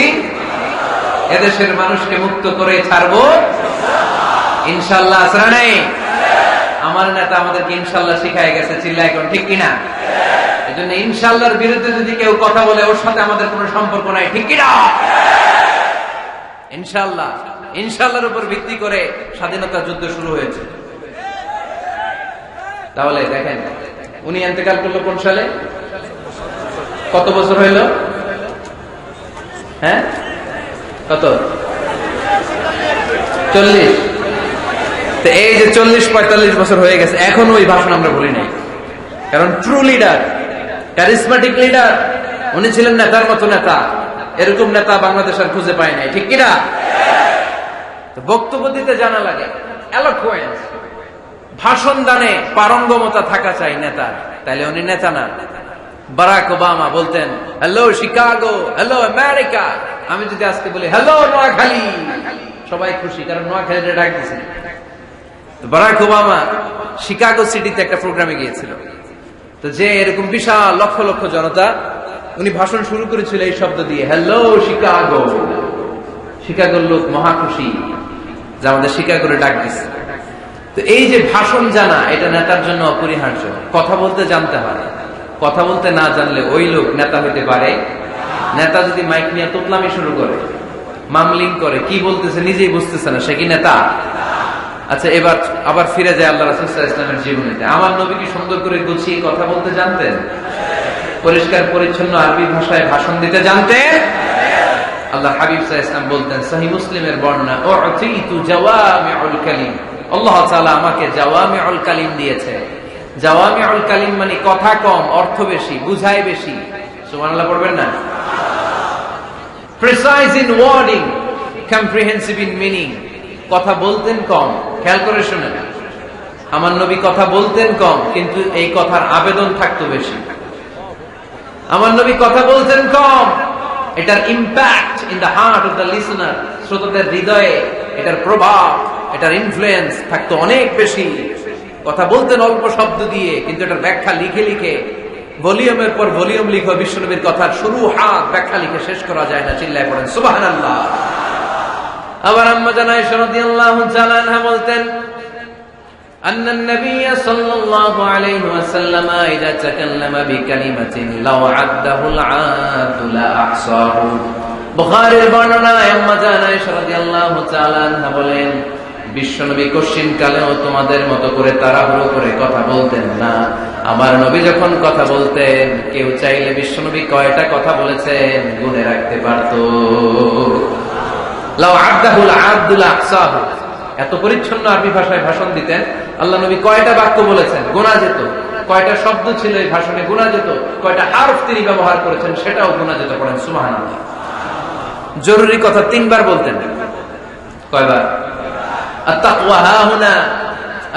এদেশের মানুষকে মুক্ত করে ছাড়বো ইনশাআল্লাহ। আসরা নেই? আমার নেতা আমাদেরকে ইনশাআল্লাহ শিখায় গেছে, চিল্লা এখন, ঠিক কিনা? এজন্য ইনশাআল্লাহর বিরুদ্ধে যদি কেউ কথা বলে ওর সাথে আমাদের কোনো সম্পর্ক নাই, ঠিক কিনা? ইনশাআল্লাহ, ইনশাআল্লাহর উপর ভিত্তি করে স্বাধীনতা যুদ্ধ শুরু হয়েছে। তাহলে দেখেন উনি ইন্তেকাল করলো কোন সালে? কত বছর হইল? হ্যাঁ, কত? 40। তো এই যে 40-45 বছর হয়ে গেছে, এখন ওই ভাষণ আমরা ভুলি নাই। কারণ ট্রু লিডার, ক্যারিসমেটিক লিডার, উনি ছিলেন নেতার মতো নেতা। এরকম নেতা বাংলাদেশ আর খুঁজে পায় নাই, ঠিক কিনা? বক্তব্য দিতে জানা লাগে, এলোকুয়েন্স, ভাষণ দানে পারঙ্গমতা থাকা চাই নেতার, তাইলে উনি নেতা না। বারাক ওবামা বলতেন হ্যালো শিকাগো, হ্যালো আমেরিকা। আমি যদি আজকে বলি হ্যালো নোয়াখালী, সবাই খুশি, কারণ নোয়াখালীটা ডাক দিয়েছেন। বারাক ওবামা শিকাগো সিটিতে একটা প্রোগ্রামে গিয়েছিল। তো যে এরকম বিশাল লক্ষ লক্ষ জনতা, উনি ভাষণ শুরু করেছিল এই শব্দ দিয়ে, হ্যালো শিকাগো। শিকাগোর লোক মহা খুশি যে আমাদের শিকাগোরে ডাক দিচ্ছে। তো এই যে ভাষণ জানা, এটা নেতার জন্য অপরিহার্য। কথা বলতে জানতে হয়, কথা বলতে না জানলে ওই লোক নেতা হইতে পারে। নেতা যদি মাইক নিয়ে তোতলামি শুরু করে, মামলিং করে, কি বলতেছে নিজেই বুঝতেছে না, সে কি নেতা? আচ্ছা, এবার আবার ফিরে যায় আল্লাহ রাসূল সাল্লাল্লাহু আলাইহি ওয়াসাল্লামের জীবনীতে। আমার নবী কি সুন্দর করে গুছিয়ে কথা বলতে জানতেন? পরিষ্কার পরিচ্ছন্ন আরবি ভাষায় ভাষণ দিতে জানতেন? আল্লাহ হাবিব সাল্লাল্লাহু আলাইহি ওয়াসাল্লাম বলতেন, সহিহ মুসলিমের বর্ণনা, উতিতু জাওয়ামিউল কালিম, আল্লাহ তাআলা আমাকে জাওয়ামিউল কালিম দিয়েছে। জাওয়ামিউল কালিম মানে কথা কম, অর্থ বেশি, বুঝায় বেশি। সুবহানাল্লাহ পড়বেন না? Precise in wording, comprehensive in meaning. কথা বলতেন কম, খেয়াল করে শুনেন, আমার নবী কথা বলতেন কম, কিন্তু এই কথার আবেদন থাকতো বেশি। আমার নবী কথা বলতেন কম, এটার impact in the heart of the listener, শ্রোতাদের হৃদয়ে এটার প্রভাব, এটার ইনফ্লুয়েন্স থাকতো অনেক বেশি। কথা বলতেন অল্প শব্দ দিয়ে, কিন্তু এটার ব্যাখ্যা লিখে লিখে, ভলিউমের পর ভলিউম লিখো। বিশ্বনবীর কথার শুরু হাত ব্যাখ্যা লিখে শেষ করা যায় না, চিল্লায় পড়েন সুবহানাল্লাহ। আবার আম্মা জান আয়েশা রাদিয়াল্লাহু তাআলা আনহা বলতেন, أن النبي صلى الله عليه وسلم إذا تكلم بكلمة لو عده العاد لأحصاه। বুখারীর বর্ণনা, আম্মা জান আয়েশা রাদিয়াল্লাহু তাআলা আনহা বলেন, বিশ্বনবী কশিন কালেও তোমাদের মতো করে তাড়াহুড়ো করে কথা বলতেন না। আমার নবী যখন কথা বলতেন, কেউ চাইলে বিশ্বনবী কয়টা কথা বলেছেন গুনে রাখতে পারত। লাউ আদাহুল আদুল আকসাহু, এত পরিচ্ছন্ন আরবি ভাষায় ভাষণ দিতেন। আল্লাহ নবী কয়টা বাক্য বলেছেন গোনা যেত, কয়টা শব্দ ছিল এই ভাষণে গোনা যেত, কয়টা হারফ তিনি ব্যবহার করেছেন সেটাও গোনা যেত। পড়েন সুবহানাল্লাহ। জরুরি কথা 3 বার বলতেন। কয়বার? আত-তাকওয়া হাহুনা,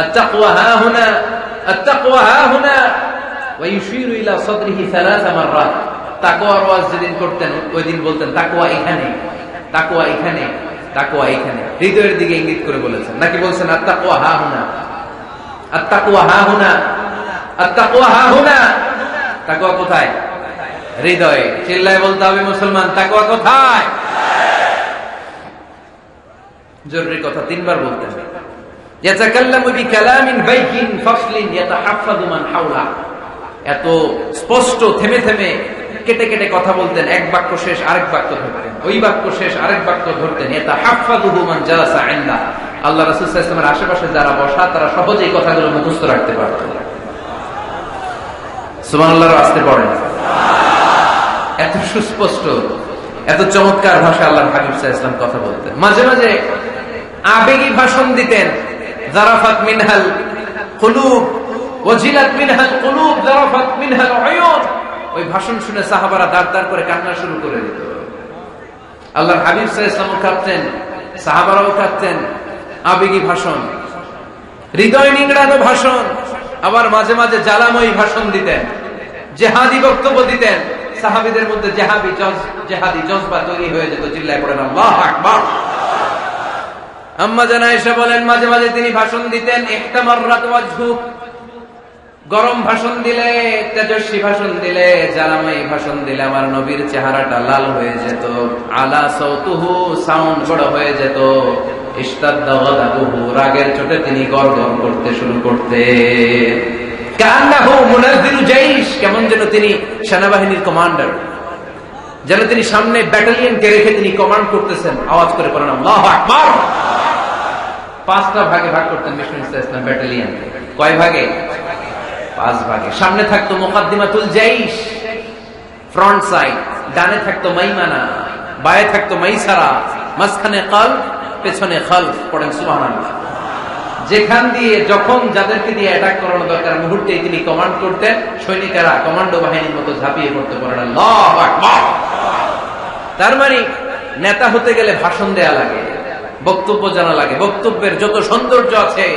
আত-তাকওয়া হাহুনা, আত-তাকওয়া হাহুনা, ওয়া ইউশিরু ইলা সাদরিহি 3 মাররাত। তাকওয়ার ওয়াজ যেদিন করতেন ওই দিন বলতেন তাকওয়া এখানে, তাকওয়া এখানে, তাকওয়া এখানে, হৃদয়ের দিকে ইঙ্গিত করে বলেছেন। নাকি বলছেন আত-তাকওয়া হাহুনা, আত-তাকওয়া হাহুনা, আত-তাকওয়া হাহুনা? তাকওয়া কোথায়? হৃদয়ে। চিল্লায় বলতে হবে মুসলমান, তাকওয়া কোথায়? জরুরি কথা 3 বার বলতেন। ইয়াতাকাল্লামু বিকালামিন বাইয়িন ফাসলিন ইয়াতাহাফফাযু মান হাওলা। এত স্পষ্ট, থেমে থেমে, কেটে কেটে কথা বলতেন। এক বাক্য শেষ আরেক বাক্য ধরতেন, ওই বাক্য শেষ আরেক বাক্য ধরতেন। ইয়াতাহাফফাযু মান জালাসা ইনদা। আল্লাহ রাসূল সাল্লাল্লাহু আলাইহি ওয়াসাল্লামের আশেপাশে যারা বসা, তারা সহজেই কথাগুলো মুখস্থ রাখতে পারত। সুবহানাল্লাহর আস্তে পড়েন। এত সুস্পষ্ট, এত চমৎকার ভাষা আল্লাহর হাবিব সাল্লাল্লাহু আলাইহি ওয়াসাল্লাম কথা বলতেন। মাঝে মাঝে আবেগী ভাষণ দিতেন। জারাফাত মিনহাল কুলুব, ওয়াজিলাত মিনহাল কুলুব, জারাফাত মিনহাল উয়ুন। ওই ভাষণ শুনে সাহাবারা দাঁড় দাঁড় করে কান্না শুরু করে দিত। আল্লাহর হাবিব সাল্লাল্লাহু আলাইহি ওয়াসাল্লাম কাঁদতেন, সাহাবারাও কাঁদতেন। আবেগী ভাষণ, হৃদয় নিংড়ানো ভাষণ। আবার মাঝে মাঝে জ্বালাময়ী ভাষণ দিতেন, জেহাদি বক্তব্য দিতেন। সাহাবীদের মধ্যে জেহাদি জজবা তৈরি হয়ে যেত। চিল্লায় পড়েন আল্লাহু আকবার। আম্মা জান আয়েশা বলেন, মাঝে মাঝে তিনি ভাষণ দিতেন, ইহতামাররাত ওয়াজহু, গরম ভাষণ দিলে, তেজস্বী ভাষণ দিলে, জ্বালাময়ী ভাষণ দিলে আমার নবীর চেহারাটা লাল হয়ে যেত। আলা সাউতুহু, সাউন্ড বড় হয়ে যেত। ইশতাদ্দা গাদাবুহু, রাগের চোটে তিনি গড়গড় করতে শুরু করতেন। কান্নাহু মুনাজ্জিরু জাইশ, কেমন যেন তিনি সেনাবাহিনীর কমান্ডার, যেন তিনি সামনে ব্যাটালিয়নকে রেখে তিনি কমান্ড করতেছেন। আওয়াজ করে পড়েন আল্লাহু আকবার। 5টা ভাগে ভাগ করতেন মিশন ইসলাম ব্যাটালিয়ন। কয় ভাগে? 5 ভাগে। সামনে থাকতো মুকাদ্দিমাতুল জাইশ, ফ্রন্ট সাইড। ডানে থাকতো মাইমানা, বায়ে থাকতো মাইসারা, মাঝখানে কলব, পেছনে খালফ। পড়েন সুবহানাল্লাহ। যেখান দিয়ে যখন যাদেরকে দিয়ে অ্যাটাক করানো দরকার মুহূর্তেই তিনি কমান্ড করতেন, সৈনিকেরা কমান্ডো বাহিনীর মতো ঝাঁপিয়ে পড়তে পারেন। আল্লাহু আকবার। তার মানে নেতা হতে গেলে ভাষণ দেয়া লাগে, বক্তব্য জানা লাগে। বক্তব্যের যত সৌন্দর্য আছে,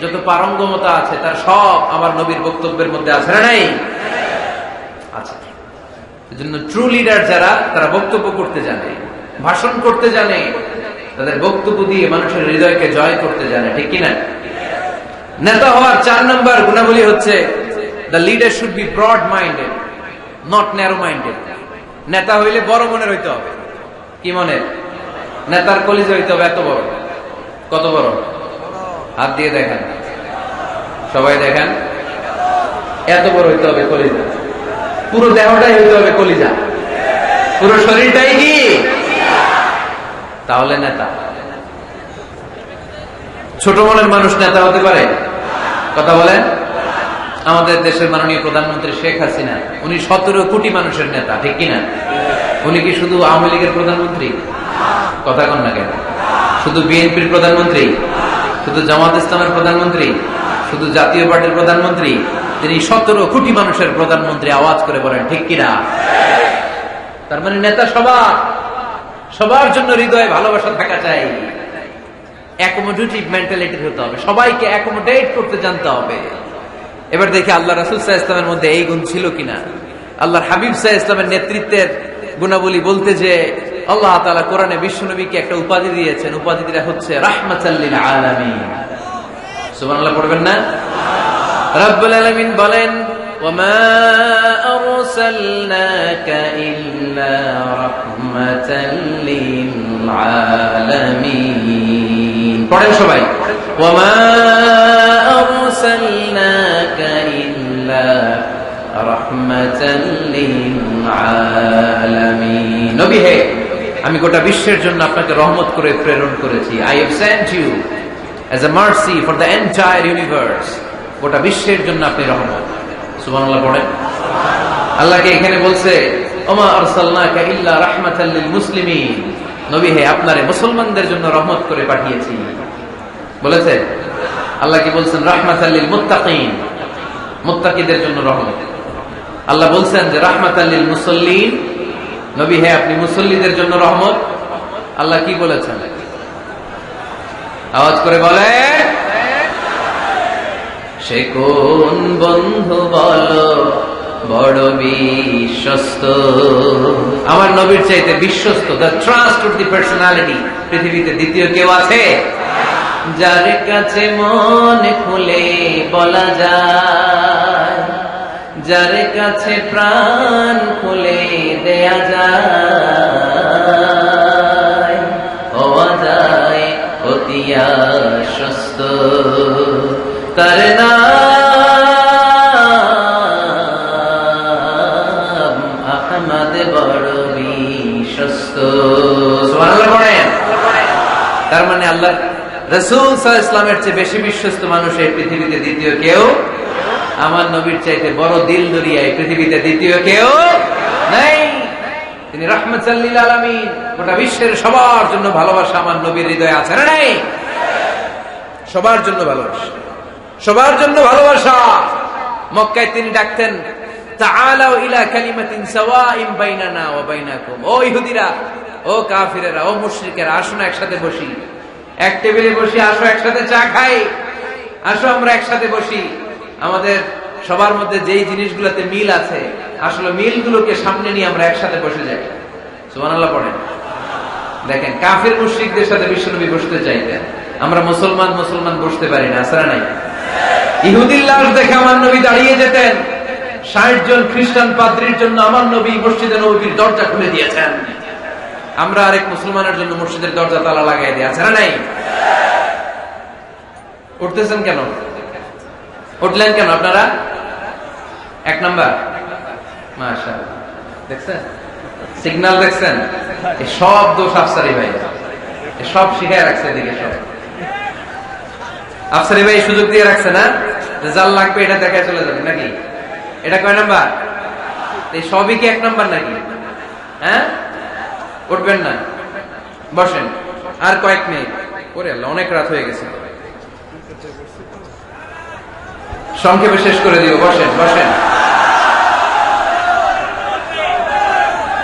যত পারঙ্গমতা আছে, তার সব আমার নবীর বক্তব্যের মধ্যে আছে না নাই? আচ্ছা, এজন্য ট্রু লিডার যারা, তারা বক্তব্য করতে জানে, ভাষণ করতে জানে, তাদের বক্তব্য দিয়ে মানুষের হৃদয়কে জয় করতে জানে, ঠিক কিনা? নেতা হওয়ার 4 নম্বর গুণাবলী হচ্ছে the leader should be broad minded, not narrow minded. নেতা হইলে বড় মনের হইতে হবে। কি মনের? নেতার কলিজা হইতে হবে এত বড়। কত বড়? হাত দিয়ে দেখান, সবাই দেখান। এত বড় হইতে হবে কলিজা, পুরো দেহটাই হইতে হবে কলিজা, পুরো শরীরটাই কি? তাহলে নেতা। ছোট মনের মানুষ নেতা হতে পারে? কথা বলেন। আমাদের দেশের মাননীয় প্রধানমন্ত্রী শেখ হাসিনা, উনি 17 কোটি মানুষের নেতা, ঠিক কিনা? উনি কি শুধু আওয়ামী লীগের প্রধানমন্ত্রী? কথা কন না কেন? শুধু বিএনপির প্রধানমন্ত্রী? শুধু জামাত ইসলামের প্রধানমন্ত্রী? শুধু জাতীয় পার্টির প্রধানমন্ত্রী? তিনি 17 কোটি মানুষের প্রধানমন্ত্রী। আওয়াজ করে বলেন ঠিক কিনা? তার মানে নেতা সবার জন্য হৃদয়ে ভালোবাসা থাকা চাই, অ্যাকোমোডেটিভ মেন্টালিটি হতে হবে, সবাইকে অ্যাকোমোডেট করতে জানতে হবে। এবার দেখি আল্লাহ রাসূল সাল্লাল্লাহু আলাইহি ওয়াসাল্লামের মধ্যে এই গুণ ছিল কিনা। আল্লাহর হাবিব সাল্লাল্লাহু আলাইহি ওয়াসাল্লামের নেতৃত্বের গুণাবলী বলতে যে আল্লাহ তাআলা কোরআনে বিশ্বনবীকে একটা উপাধি দিয়েছেন, উপাধিটা হচ্ছে রাহমাতাল লিল আলামিন। সুবহানাল্লাহ পড়বেন না? রব্বুল আলামিন বলেন ওয়ামা আরসালনাকা ইল্লা রাহমাতাল লিল আলামিন। পড়েন সবাই, ওয়ামা আরসালনাকা ইল্লা রাহমাতাল লিল আলামিন। নবী হে, আমি গোটা বিশ্বের জন্য আপনাকে রহমত করে প্রেরণ করেছি। I have sent you as a mercy for the entire universe. গোটা বিশ্বের জন্য আপনি রহমত। সুবহানাল্লাহ পড়েন। আল্লাহকে এখানে বলছে ওমা আরসালনাকা ইল্লা রাহমাতাল লিল মুসলিমিন। নবী হে, আপনারে মুসলমানদের জন্য রহমত করে পাঠিয়েছি বলেছে। আল্লাহ কি বলছেন? রাহমাতাল লিল মুত্তাকিন, মুত্তাকিদের জন্য রহমত। আল্লাহ বলছেন যে রাহমাতাল লিল মুসাল্লিন, নবী হে আপনি মুসল্লিদের জন্য রহমত। আল্লাহ কি বলেছেন? আওয়াজ করে বলে, সে কোন বন্ধু বলো বড় বিশ্বস্ত, আমার নবীর চাইতে বিশ্বস্ত, দ্য ট্রাস্টওয়ার্দি পার্সোনালিটি পৃথিবীতে দ্বিতীয় কেউ আছে? যার কাছে মন খুলে বলা যায়, যার কাছে প্রাণ খুলে দেয়া যায়, হওয়া যায় অতি আশ্বস্ত, তার নাম আহমদ বড় বিশ্বস্ত। সুবহানাল্লাহ পড়েন। তার মানে আল্লাহ রাসূল সাল্লাল্লাহু আলাইহি ওয়াসাল্লামের চেয়ে বেশি বিশ্বস্ত মানুষ এই পৃথিবীতে দ্বিতীয় কেউ, আমার নবীর চাইতে বড় দিল দরিয়া এই পৃথিবীতে দ্বিতীয় কেউ নাই। তিনি রাহমাতাল লিল আলামিন, গোটা বিশ্বের সবার জন্য ভালোবাসা আমার নবীর হৃদয়ে আছে না নাই? সবার জন্য ভালোবাসা, সবার জন্য ভালোবাসা। মক্কায় তিনি ডাকতেন তাআলাউ ইলা কালিমাতিন সাওয়াইন বাইনানা ওয়া বাইনাকুম। ও ইহুদিরা, ও কাফিরেরা, ও মুশরিকেরা, আসো না একসাথে বসি, এক টেবিলে বসি, আসো একসাথে চা খাই, আসো আমরা একসাথে বসি। আমাদের সবার মধ্যে যেই জিনিসগুলোতে মিল আছে, আসলে মিলগুলোকে সামনে নিয়ে আমরা একসাথে বসে যাই। সুবহানাল্লাহ পড়েন। দেখেন, কাফির মুশরিকদের সাথে বিশ্বনবী বসতে চাইতেন, আমরা মুসলমান বসতে পারি না, আসরা নাই। ইহুদির লাশ দেখে আমার নবী দাঁড়িয়ে যেতেন, 60 জন খ্রিস্টান পাদ্রীর জন্য আমার নবী মসজিদে নববীর দরজা খুলে দিয়েছেন। আমরা আরেক মুসলমানের জন্য মসজিদের দরজা তালা লাগাই দিই, আছে না নাই? উঠতেছেন কেন? উঠলেন কেন আপনারা? 1 নাম্বার, মাশাআল্লাহ, দেখছেন সিগন্যাল, দেখছেন? এই সব দোষ আফসারি ভাই, সব শিখায় রাখছে। এদিকে সব আফসারি ভাই সুযোগ দিয়ে রাখছে না, জাল লাগবে এটা দেখায় চলে যাবে নাকি? এটা কয় নাম্বার? এই সবই কি 1 নাম্বার নাকি? হ্যাঁ, উঠবেন না, বসেন আর কয়েক মিনিট। ওরে আল্লাহ, অনেক রাত হয়ে গেছে। সংক্ষেপে শেষ করে দিব, বসেন বসেন।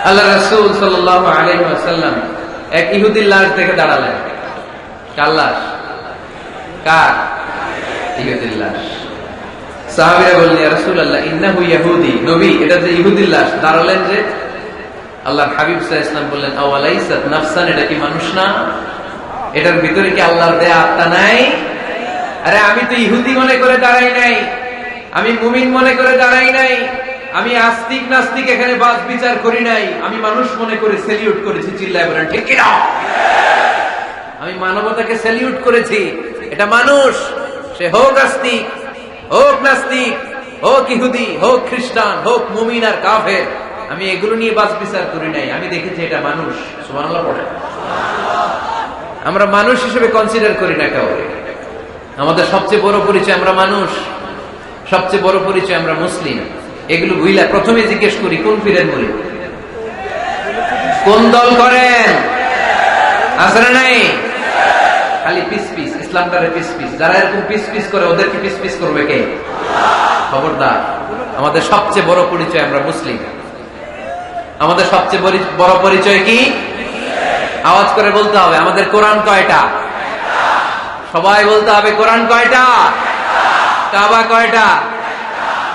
আল্লাহ রাসূল সাল্লাল্লাহু আলাইহি ওয়াসাল্লাম এক ইহুদির লাশ দেখে দাঁড়ালেন। কার লাশ? কার? ইহুদির লাশ। সাহাবীরা বললেন, ইয়া রাসূলুল্লাহ ইন্নাহু ইহুদি, নবী এটা যে ইহুদির লাশ। দাঁড়ালেন যে। আল্লাহর হাবিব সাল্লাল্লাহু আলাইহি ওয়াসাল্লাম বললেন, আওয়ালাইসাত নাফসান, এটা কি মানুষ না? এটার ভিতরে কি আল্লাহর দেয়া আত্মা নাই? আরে আমি তো ইহুদি মনে করে দাঁড়াই নাই, আমি মুমিন মনে করে দাঁড়াই নাই, আমি আস্তিক নাস্তিক এখানে বাদ বিচার করি নাই, আমি মানুষ মনে করে সেলিউট করেছি। চিল্লায় বলেন ঠিক কি না? আমি মানবতাকে সেলিউট করেছি। এটা মানুষ, সে হোক আস্তিক, হোক নাস্তিক, হোক ইহুদি, হোক খ্রিস্টান, হোক মুমিন আর কাফের, আমি এগুলো নিয়ে বাদ বিচার করি নাই। আমি দেখেছি এটা মানুষ। সুবহানাল্লাহ পড়ে। আমরা মানুষ হিসেবে কনসিডার করি না কাউকে। আমাদের সবচেয়ে বড় পরিচয় আমরা মানুষ, সবচেয়ে বড় পরিচয় আমরা মুসলিম। এগুলো বুঝলা প্রথমে জিজ্ঞেস করি, কোন পীরের মুরিদ, কোন দল করেন, আছে না নাই? খালি পিস পিস, ইসলামটারে পিস পিস। যারা এরকম পিস পিস করে ওদেরকে পিস পিস করবে কে? খবরদার। আমাদের সবচেয়ে বড় পরিচয় আমরা মুসলিম। আমাদের সবচেয়ে বড় পরিচয় কি? আওয়াজ করে বলতে হবে, আমাদের কোরআন কয়টা? সবাই বলতে হবে, কোরআন কয়টা? কাবা কয়টা?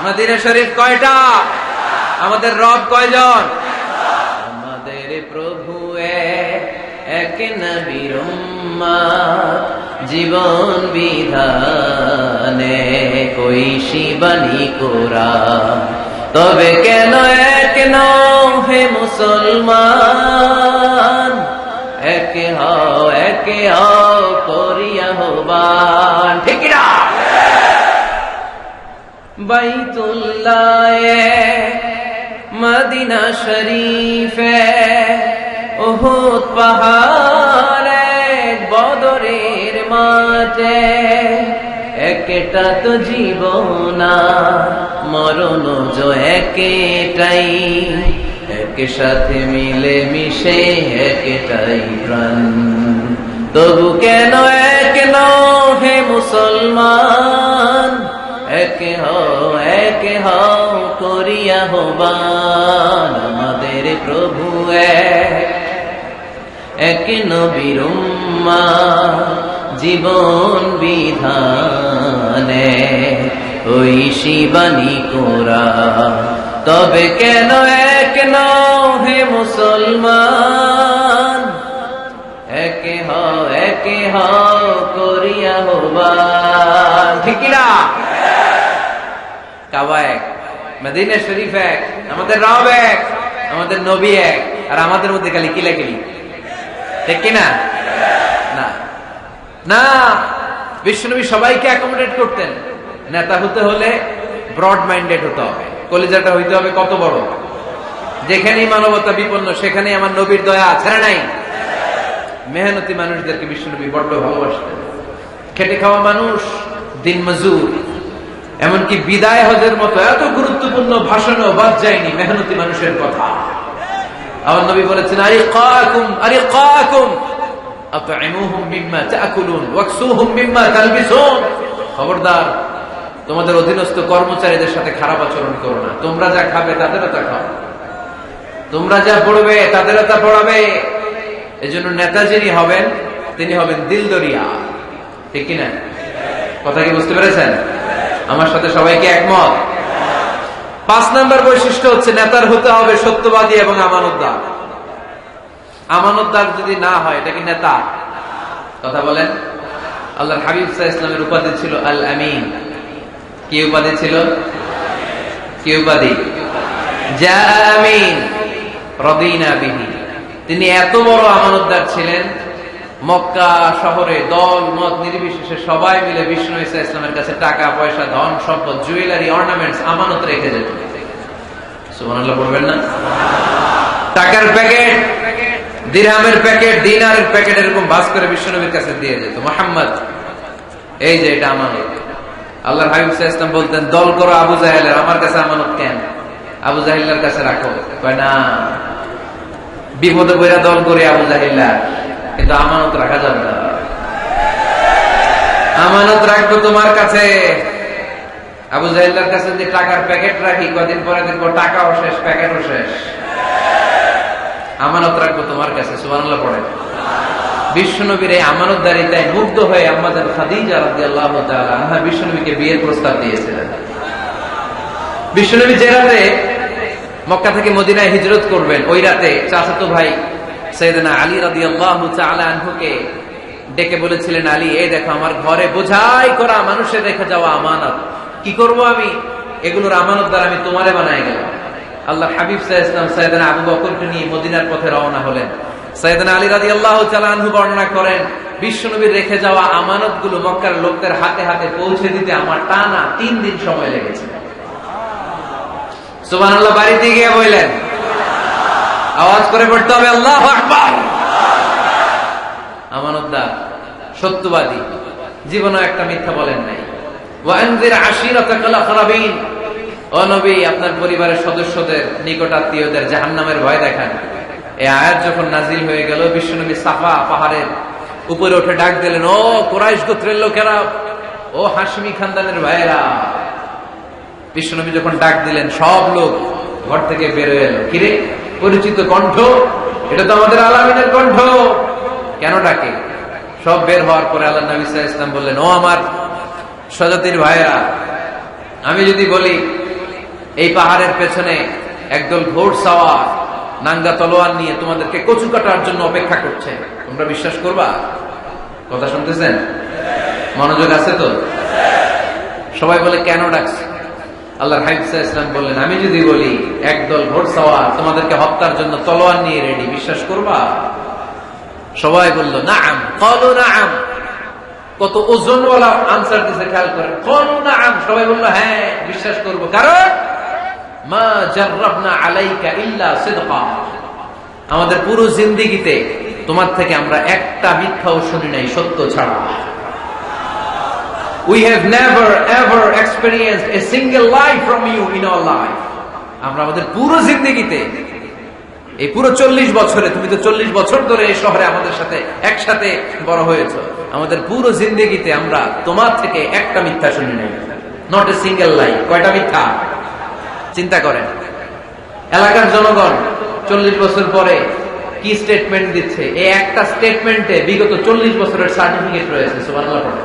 মদিনা শরীফ কয়টা? আমাদের রব কয়জন? আমাদের প্রভু এক নবীর উম্মত, জীবন বিধানে কইসি বাণী কোরআন। তবে কেন এক নও হে মুসলমান, একে হও করিয়া হবান। ঠিক না? বাইতুল্লাহ মদিনা শরীফে উহুদ পাহাড়ে বদরের মাঠে, একটা তো জীবন মরণ যে একটাই, এক সাথে মিলে মিশে একটাই প্রাণ। তবু কেন এক নও হে মুসলমান, একে হও করিয়া হবান। আমাদের প্রভু এক নবীর উম্মত, জীবন বিধানে ওই শিবানী কোরআন। তবে কেন এক নও হে মুসলমান, একে হও করিয়া হবান। ঠিক না? কাবা এক, মদিনা শরীফ এক, আমাদের রব এক, আমাদের নবী এক, আর আমাদের মধ্যে খালি কিলাকিলি। ঠিক কিনা? না না, বিশ্বনবী সবাইকে অ্যাকোমোডেট করতেন। নেতা হতে হলে ব্রড মাইন্ডেড হতে হবে, কলিজাটা হইতে হবে কত বড়। যেখানেই মানবতা বিপন্ন সেখানেই আমার নবীর দয়া ছাড়া নাই। মেহনতি মানুষদেরকে বিশ্বনবী বড্ড ভালোবাসতেন। খেটে খাওয়া মানুষ, দিন মজুর, এমনকি বিদায় হজের মতো এত গুরুত্বপূর্ণ ভাষণও বাদ যায়নি মেহনতি মানুষের কথা। আমার নবী বলেছেন, আরিকাকুম আতইমুহুম মিম্মা তাকুলুন ওয়াকসুহুম মিম্মা তালবিসুন। খবরদার, তোমাদের অধীনস্থ কর্মচারীদের সাথে খারাপ আচরণ করো না। তোমরা যা খাবে তাদেরও তা খাও, তোমরা যা পড়বে তাদেরও তা পড়াবে। এজন্য নেতা যিনি হবেন তিনি হবেন দিলদরিয়া। ঠিক কিনা? কথা কি বুঝতে পেরেছেন? আমার সাথে সবাইকে একমত? 5 নম্বর বৈশিষ্ট্য হচ্ছে নেতার হতে হবে সত্যবাদী এবং আমানতদার। আমানতদার যদি না হয় এটা কি নেতা? কথা বলেন। আল্লাহর হাবিব সাল্লাল্লাহু আলাইহি ওয়াসাল্লামের উপাধি ছিল আল আমিন। কি উপাধি ছিল? কি উপাধি? জা আমিন রাদিনা বিহি। তিনি এত বড় আমানতদার ছিলেন, মক্কা শহরে দল মত নির্বিশেষে সবাই মিলে বিষ্ণু ঈসা ইসলামের কাছে টাকা পয়সা, ধন সম্পদ, জুয়েলারি, অর্নামেন্টস আমানত রেখে যেত। সুবহানাল্লাহ বলবেন না? টাকার প্যাকেট, দিরহামের প্যাকেট, দিনারের প্যাকেট এরকম ভাঁজ করে বিশ্বনবীর কাছে দিয়ে যেত। মুহাম্মদ, এই যে এটা আমানত। আল্লাহর হাবিব সাল্লাল্লাহু আলাইহি ওয়াসাল্লাম বলতেন, দল করো আবু জাহেলের, আমার কাছে আমানত কেন? আবু জাহেলের কাছে রাখো। কয় না, বিপদে পড়া দল করে আবু জাহেলার, কিন্তু আমানত রাখা যাবে না। আমানত রাখবো তোমার কাছে। আবু জাহেলের কাছে যদি টাকার প্যাকেট রাখি, কদিন পরে দেখবো টাকাও শেষ, প্যাকেটও শেষ। আমানত রাখবো তোমার কাছে, সুবহানাল্লাহ পড়ে। বিশ্বনবীর এই আমানতদারিতায় মুগ্ধ হয়ে আম্মাজান খাদিজা রাদিয়াল্লাহু তাআলা আনহা বিশ্বনবীকে বিয়ের প্রস্তাব দিয়েছিলেন। বিশ্বনবী যে রাতে মক্কা থেকে মদিনায় হিজরত করবেন, ওই রাতে চাচাতো ভাই সাইয়েদনা আলী রাদিয়াল্লাহু তাআলা আনহুকে ডেকে বলেছিলেন, আলী, এই দেখো আমার ঘরে বোঝাই করা মানুষের রেখে যাওয়া আমানত, কি করব আমি? এগুলোর আমানত দ্বারা আমি তোমারে বানায় গেলাম। আল্লাহ হাবিব সাল্লাল্লাহু আলাইহি ওয়াসাল্লাম সাইয়েদনা আবু বকরকে নিয়ে মদিনার পথে রওনা হলেন। সাইয়েদনা আলী রাদিয়াল্লাহু তাআলা আনহু বর্ণনা করেন, বিশ্বনবীর রেখে যাওয়া আমানতগুলো মক্কার লোকদের হাতে হাতে পৌঁছে দিতে আমার টানা 3 দিন সময় লেগেছে। সুবহানাল্লাহ। বাড়িতে গিয়ে বললেন, আওয়াজ করে পড়তে হবে আল্লাহু আকবার। আমানতদার, সত্যবাদী, জীবনে একটা মিথ্যা বলেন নাই। ওয়ানজির আশিরাতাকাল আকরাবিন, ও নবী, আপনার পরিবারের সদস্যদের, নিকট আত্মীয়দের জাহান্নামের ভয় দেখান। এই আয়াত যখন নাজিল হয়ে গেল, বিশ্বনবী সাফা পাহাড়ের উপরে উঠে ডাক দিলেন, ও কুরাইশ গোত্রের লোকেরা, ও হাশমি খানদানের ভাইয়েরা। বিশ্বনবী যখন ডাক দিলেন, সব লোক ঘর থেকে বের হয়ে এলো। কিরে, পরিচিত কণ্ঠ, এটা তো আমাদের আলামিনের কণ্ঠ, কেন ডাকে? সব বের হওয়ার পরে আল্লাহ নবী সাল্লাল্লাহু আলাইহি ওয়াসাল্লাম বললেন, ও আমার স্বজাতির ভাইয়েরা, আমি যদি বলি এই পাহাড়ের পেছনে একদল ঘোড়সাওয়ার নাঙ্গা তলোয়ার নিয়ে তোমাদেরকে কচু কাটার জন্য অপেক্ষা করছে, তোমরা বিশ্বাস করবা? কথা শুনতেছেন? মনোযোগ আছে তো? সবাই বলে, কেন ডাকছে? আল্লাহর হাবিব সাল্লাল্লাহু আলাইহি ওয়াসাল্লাম বললেন, আমি যদি বলি একদল ঘোড়সাওয়ার তোমাদেরকে হত্যার জন্য তলোয়ার নিয়ে রেডি, বিশ্বাস করবা? সবাই বলল, নাআম। ক্বালু নাআম। কত ওজনওয়ালা আনসার দিতে, খেয়াল করেন। ক্বালু নাআম, সবাই বলল, হ্যাঁ বিশ্বাস করব। কারণ মা জাররাবনা আলাইকা ইল্লা সিদকা, আমাদের পুরো জিন্দেগিতে তোমার থেকে আমরা একটা মিথ্যাও শুনি নাই, সত্য ছাড়া। We have never ever experienced a single lie from you in our life. আমরা আমাদের পুরো জিন্দেগিতে, এই পুরো 40 বছরে, তুমি তো 40 বছর ধরে এই শহরে আমাদের সাথে একসাথে বড় হয়েছো, আমাদের পুরো জিন্দেগিতে আমরা তোমার থেকে একটা মিথ্যা শুনি নাই। নট এ সিঙ্গেল লাই। কয়টা মিথ্যা? চিন্তা করেন। এলাকার জনগণ 40 বছর পরে কি স্টেটমেন্ট দিচ্ছে? এই একটা স্টেটমেন্টে বিগত 40 বছরের সার্টিফিকেট রয়েছে। সুবহানাল্লাহ।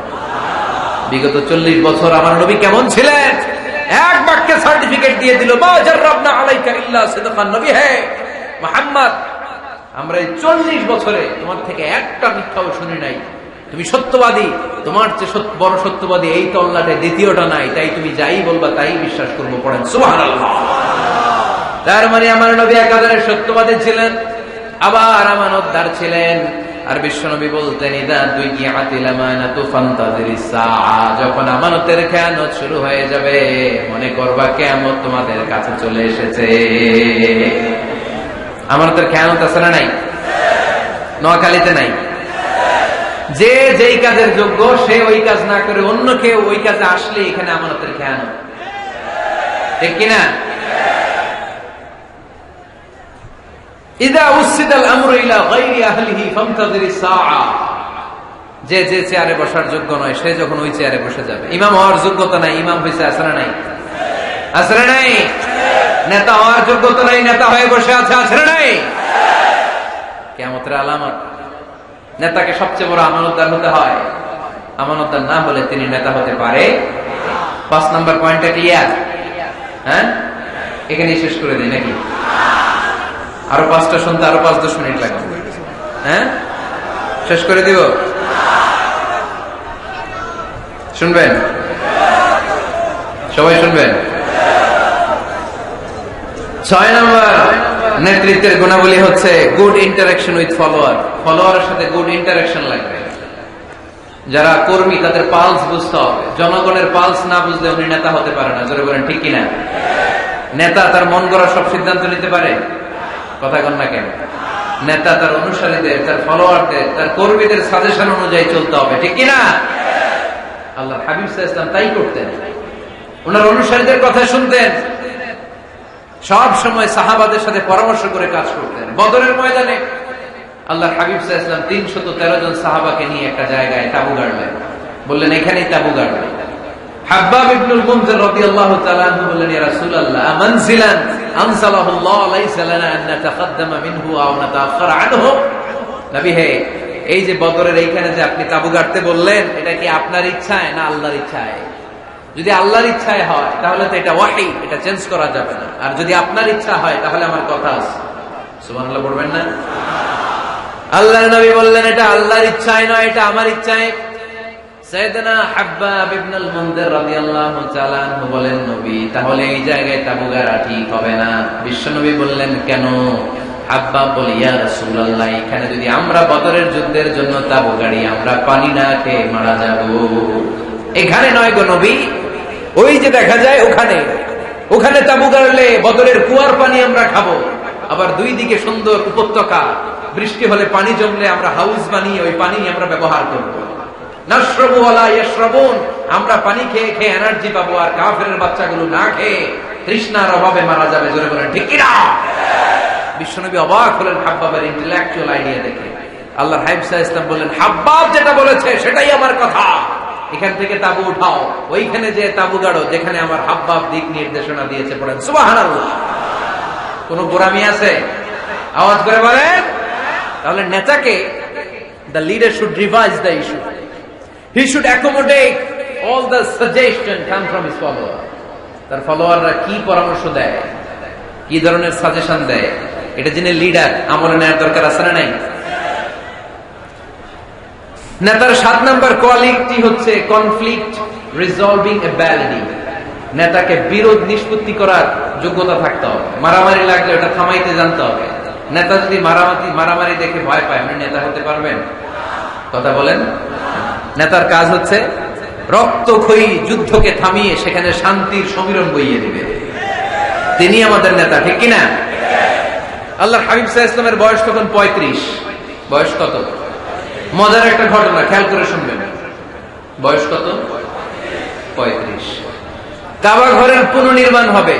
বিগত 40 বছর আমার নবী কেমন ছিলেন, এক বাক্যে সার্টিফিকেট দিয়ে দিল, মা জাররাবনা আলাইকা ইল্লা সিদকান। নবী হে মুহাম্মদ, আমরা এই 40 বছরে তোমার থেকে একটা মিথ্যাও শুনি নাই, তুমি সত্যবাদী, তোমার চেয়ে বড় সত্যবাদী এই তল্লাটে দ্বিতীয়টা নাই, তাই তুমি যাই বলবা তাই বিশ্বাস করবো। পড়েন সুবহানাল্লাহ। তার মানে আমার নবী একাধারে সত্যবাদী ছিলেন, আবার আমানতদার ছিলেন। আর বিশ্বনবী বলতেন, ইদা দুইয়াতিল আমানাতু ফান্তাযিরিস সাআ, যখন আমানতের খেয়ানত শুরু হয়ে যাবে মনে করবা কিয়ামত তোমাদের কাছে চলে এসেছে। আমানতের খেয়ানত আছে না নাই? নোয়াখালীতে নাই? যে যেই কাজের যোগ্য সে ওই কাজ না করে অন্য কেউ ওই কাজে আসলে এখানে আমানতের খেয়ানত, ঠিক কিনা? ইদা উসিদাল আমরু ইলা গায়রি আহলিহি ফান্তাযিরিস সাআ, যে যে চেয়ারে বসার যোগ্য নয় সে যখন ওই চেয়ারে বসে যাবে। ইমাম হওয়ার যোগ্যতা নাই, ইমাম হইছে, আছে না নাই? আছে না নাই? নেতা হওয়ার যোগ্যতা নাই, নেতা হয়ে বসে আছে, আছে না নাই? কিয়ামতের আলামত। নেতাকে সবচেয়ে বড় আমানতদার হতে হয়, আমানতদার না হলে তিনি নেতা হতে পারে। 5 নাম্বার পয়েন্টটা ক্লিয়ার? হ্যাঁ, এখানেই শেষ করে দিই নাকি? আরো 5টা শুনতে আরো 5-10 মিনিট লাগবে। হ্যাঁ, শেষ করে দিব? শুনবেন? সবাই শুনবেন? 6 নম্বর নেতৃত্বের গুণাবলী হচ্ছে গুড ইন্টারাকশন উইথ ফলোয়ার। ফলোয়ারের সাথে গুড ইন্টারাকশন লাগবে। যারা কর্মী তাদের পালস বুঝতে হবে। জনগণের পালস না বুঝলে উনি নেতা হতে পারে না। জোরে বলেন ঠিক কিনা? নেতা তার মন গড়া সব সিদ্ধান্ত নিতে পারে? কথা কন না কেন? নেতা তার অনুসারীদের, তার ফলোয়ারদের, তার কর্মীদের সাজেশন অনুযায়ী চলতে হবে, ঠিক কিনা? আল্লাহ হাবিব সাল্লাল্লাহু আলাইহি ওয়াসাল্লাম তাই করতেন। ওনার অনুসারীদের কথা শুনতেন, সব সময় সাহাবাদের সাথে পরামর্শ করে কাজ করতেন। বদরের ময়দানে আল্লাহ হাবিব সাল্লাল্লাহু আলাইহি ওয়াসাল্লাম 313 জন সাহাবাকে নিয়ে একটা জায়গায় তাঁবু গাড়লেন। বললেন এখানেই তাঁবু গাড়বেন। হাব্বাব ইবনুল মুনজির রাদিয়াল্লাহু তাআলা আনহু বললেন, ইয়া রাসূলুল্লাহ, মানজিলান আনসালাহুল্লাহ লাইসা লানা আন নাতাকাদ্দামা মিনহু আও নাতাআখারা আনহু। নবী হে, এই যে বদরের এইখানে যে আপনি তাবু গাড়তে বললেন, এটা কি আপনার ইচ্ছায় না আল্লাহর ইচ্ছায়? যদি আল্লাহর ইচ্ছায় হয় তাহলে তো এটা ওয়াহী, এটা চেঞ্জ করা যাবে না। আর যদি আপনার ইচ্ছা হয় তাহলে আমার কথা আছে। সুবহানাল্লাহ পড়বেন না? আল্লাহর নবী বললেন, এটা আল্লাহর ইচ্ছায় নয়, এটা আমার ইচ্ছায়। সাইয়েদনা হাব্বাব ইবনুল মুনজির রাদিয়াল্লাহু তাআলা আনহু বলেন, নবী তাহলে এই জায়গায় তাবু গাড়া ঠিক হবে না। বিশ্বনবী বললেন, কেন? হাব্বাব বলে, ইয়া রাসূলুল্লাহ, এখানে যদি আমরা বদরের যুদ্ধের জন্য তাবু গাড়ি, আমরা পানি না খেয়ে মারা যাব। এখানে নয় গো নবী, ওই যে দেখা যায় ওখানে তাবু গাড়লে বদরের কুয়ার পানি আমরা খাবো। আবার দুই দিকে সুন্দর উপত্যকা, বৃষ্টি হলে পানি জমলে আমরা হাউস বানিয়ে ওই পানি আমরা ব্যবহার করবো। নাশরাবু ওয়ালা ইয়াশরাবুন, আমরা পানি খেয়ে খেয়ে এনার্জি পাবো, আর কাফেরের বাচ্চাগুলো না খেয়ে তৃষ্ণার অভাবে মারা যাবে। জোরে বলেন ঠিক কি না? বিশ্বনবী অবাক হলেন হাব্বাবের ইন্টেলেকচুয়াল আইডিয়া দেখে। আল্লাহর হাবিব সাল্লাল্লাহু আলাইহি ওয়াসাল্লাম বললেন, হাব্বাব যেটা বলেছে সেটাই আমার কথা, এখান থেকে তাবু উঠাও, ওইখানে যে তাবু গাড়ো যেখানে আমার হাব্বাব দিক নির্দেশনা দিয়েছে। পড়েন সুবহানাল্লাহ। কোন গোরামি আছে? আওয়াজ করে বলেন। তাহলে নেতাকে, the leader should revise the issue. He should accommodate all the suggestion come from his follower. তার ফলোয়াররা কি পরামর্শ দেয়, কি ধরনের সাজেশন দেয়, এটা জেনে লিডার আমলে নেওয়ার দরকার আছে না নাই? নেতার 7 নাম্বার কোয়ালিটি হচ্ছে কনফ্লিক্ট রিজলভিং এবিলিটি। নেতাকে বিরোধ নিষ্পত্তি করার যোগ্যতা থাকতে হবে। মারামারি লাগলে ওটা থামাইতে জানতে হবে। নেতা যদি মারামারি দেখে ভয় পায়, আপনি নেতা হতে পারবেন? কথা বলেন। নেতার কাজ হচ্ছে রক্তক্ষয়ী যুদ্ধকে থামিয়ে সেখানে শান্তির সমীরণ বইয়ে দিবে। তিনি আমাদের নেতা, ঠিক কিনা? আল্লাহর হাবিব সাল্লাল্লাহু আলাইহি ওয়াসাল্লামের বয়স তখন 35। বয়স কত? মজার একটা ঘটনা, খেয়াল করে শুনবেন। বয়স কত? 35। কাবা ঘরের পুনর্নির্মাণ হবে।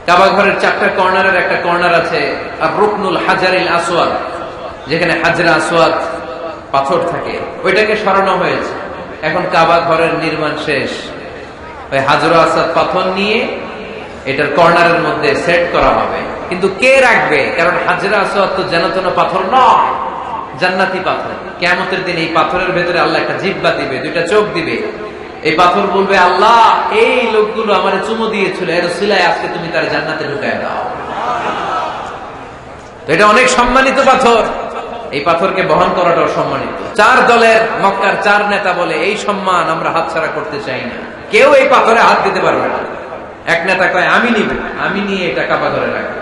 কাবা ঘরের 4টা কর্নারের একটা কর্নার আছে আর রুকনুল হাজারিল আসওয়াদ, যেখানে হাজরা আসওয়াদ পাথর থাকে, ওইটাকে সরানো হয়েছে। এখন কাবা ঘরের নির্মাণ শেষ, ওই হাজরা আসওয়াদ পাথর নিয়ে এটার কর্নারের মধ্যে সেট করা হবে। কিন্তু কে রাখবে? কারণ হাজরা আসওয়াদ তো যেন তেন পাথর নয়, জান্নাতি পাথর। কিয়ামতের দিন এই পাথরের ভেতরে আল্লাহ একটা জিহ্বা দিবে, 2টা চোখ দিবে। এই পাথর বলবে, আল্লাহ এই লোকগুলো আমারে চুমু দিয়েছিল, এর উসিলায় আজকে তুমি তার জান্নাতে ঢুকায় দাও। তো এটা অনেক সম্মানিত পাথর, এই পাথরকে বহন করাটাও সম্মানিত। 4 দলের মক্কার 4 নেতা বলে, এই সম্মান আমরা হাতছাড়া করতে চাই না, কেউ এই পাথরে হাত দিতে পারবে না। এক নেতা কয়, আমি নিব, আমি নিয়ে এটা কাবা ঘরে রাখবো।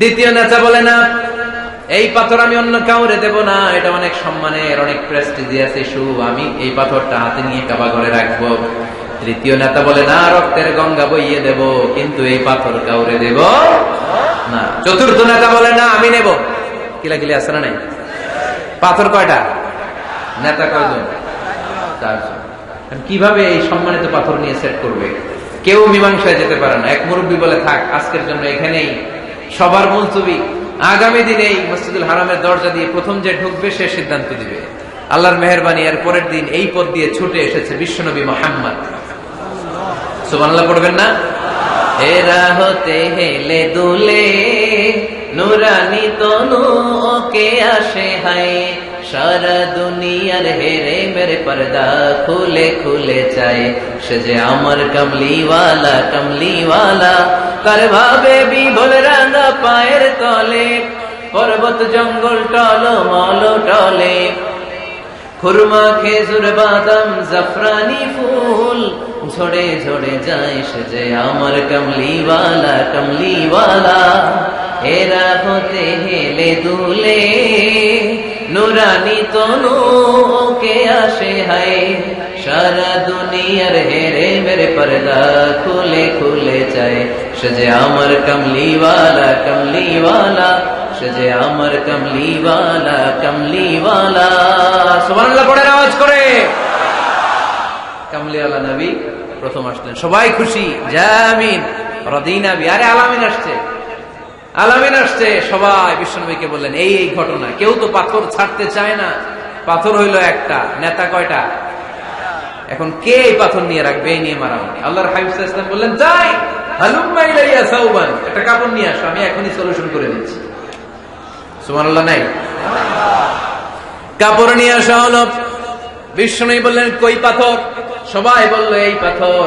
দ্বিতীয় নেতা বলে, না, এই পাথর আমি অন্য কাউরে দেব না, এটা অনেক সম্মানের, অনেক প্রেস্টিজিয়াস ইস্যু, আমি এই পাথরটা হাতে নিয়ে কাবা ঘরে রাখবো। তৃতীয় নেতা বলে, না, রক্তের গঙ্গা বইয়ে দেব, কিন্তু এই পাথর কাউরে দেব না। চতুর্থ নেতা বলে, না, আমি নেব। কিলাকিলি আছে না নাই? পাথর কয়টা? নেতা কয়জন? 4 জন। কিভাবে এই সম্মানিত পাথর নিয়ে সেট করবে? কেউ মীমাংসায় যেতে পারে না। এক মুরব্বী বলে, থাক, আজকের জন্য এখানেই সবার মুলতবি, আগামী দিনে এই মসজিদুল হারামের দরজা দিয়ে প্রথম যে ঢুকবে সে সিদ্ধান্ত দিবে। আল্লাহর মেহেরবানি, এর পরের দিন এই পথ দিয়ে ছুটে এসেছে বিশ্বনবী মুহাম্মদ। সুবহানাল্লাহ পড়বেন না? এরা হতে হেলে দুলে নুরানি তনু ওকে আসে হায়, সারা দুনিয়ার হেরে মেরে পর্দা খুলে খুলে চায়, সে যে আমার কমলিওয়ালা কমলিওয়ালা, তার ভাবে বিভোল রাঙা পায়ের তলে, পর্বত জঙ্গল টল মল টলে, খুরমা খেজুর বাদাম জাফরানি ফুল ঝরে ঝরে যায়, সে যে আমার কমলিওয়ালা কমলিওয়ালা। এরা হতে হেলে দুলে নুরানি তনু ওকে আসে হায়, সারা দুনিয়ার হেরে মেরে পর্দা খুলে খুলে চায়, সে যে আমার কমলিওয়ালা কমলিওয়ালা, সে যে আমার কমলিওয়ালা কমলিওয়ালা। সুবহানাল্লাহ পড়েন আওয়াজ করে। কমলিওয়ালা নবী প্রথম আসলেন, সবাই খুশি, জামিন রাদিনা বি। আরে আলামিন আসছে, আলামিন আসছে। সবাই বিশ্বনবীকে বললেন, এই এই ঘটনা। কেউ তো পাথর ছাড়তে চায় না। পাথর হইল একটা, নেতা কয়টা? এখন কে এই পাথর নিয়ে রাখবে, এই নিয়ে মারামারি। আল্লাহর হাবিব সাল্লাল্লাহু আলাইহি ওয়াসাল্লাম বললেন, যাই হালুম্মা ইলাইয়া সাওবান, একটা কাপড় নিয়ে আসো, আমি এখনই সলিউশন করে দিচ্ছি। সুবহানাল্লাহ নাই? কাপড় নিয়ে আসা হলো। বিষ্ণু বললেন, কই পাথর? সবাই বলল, এই পাথর।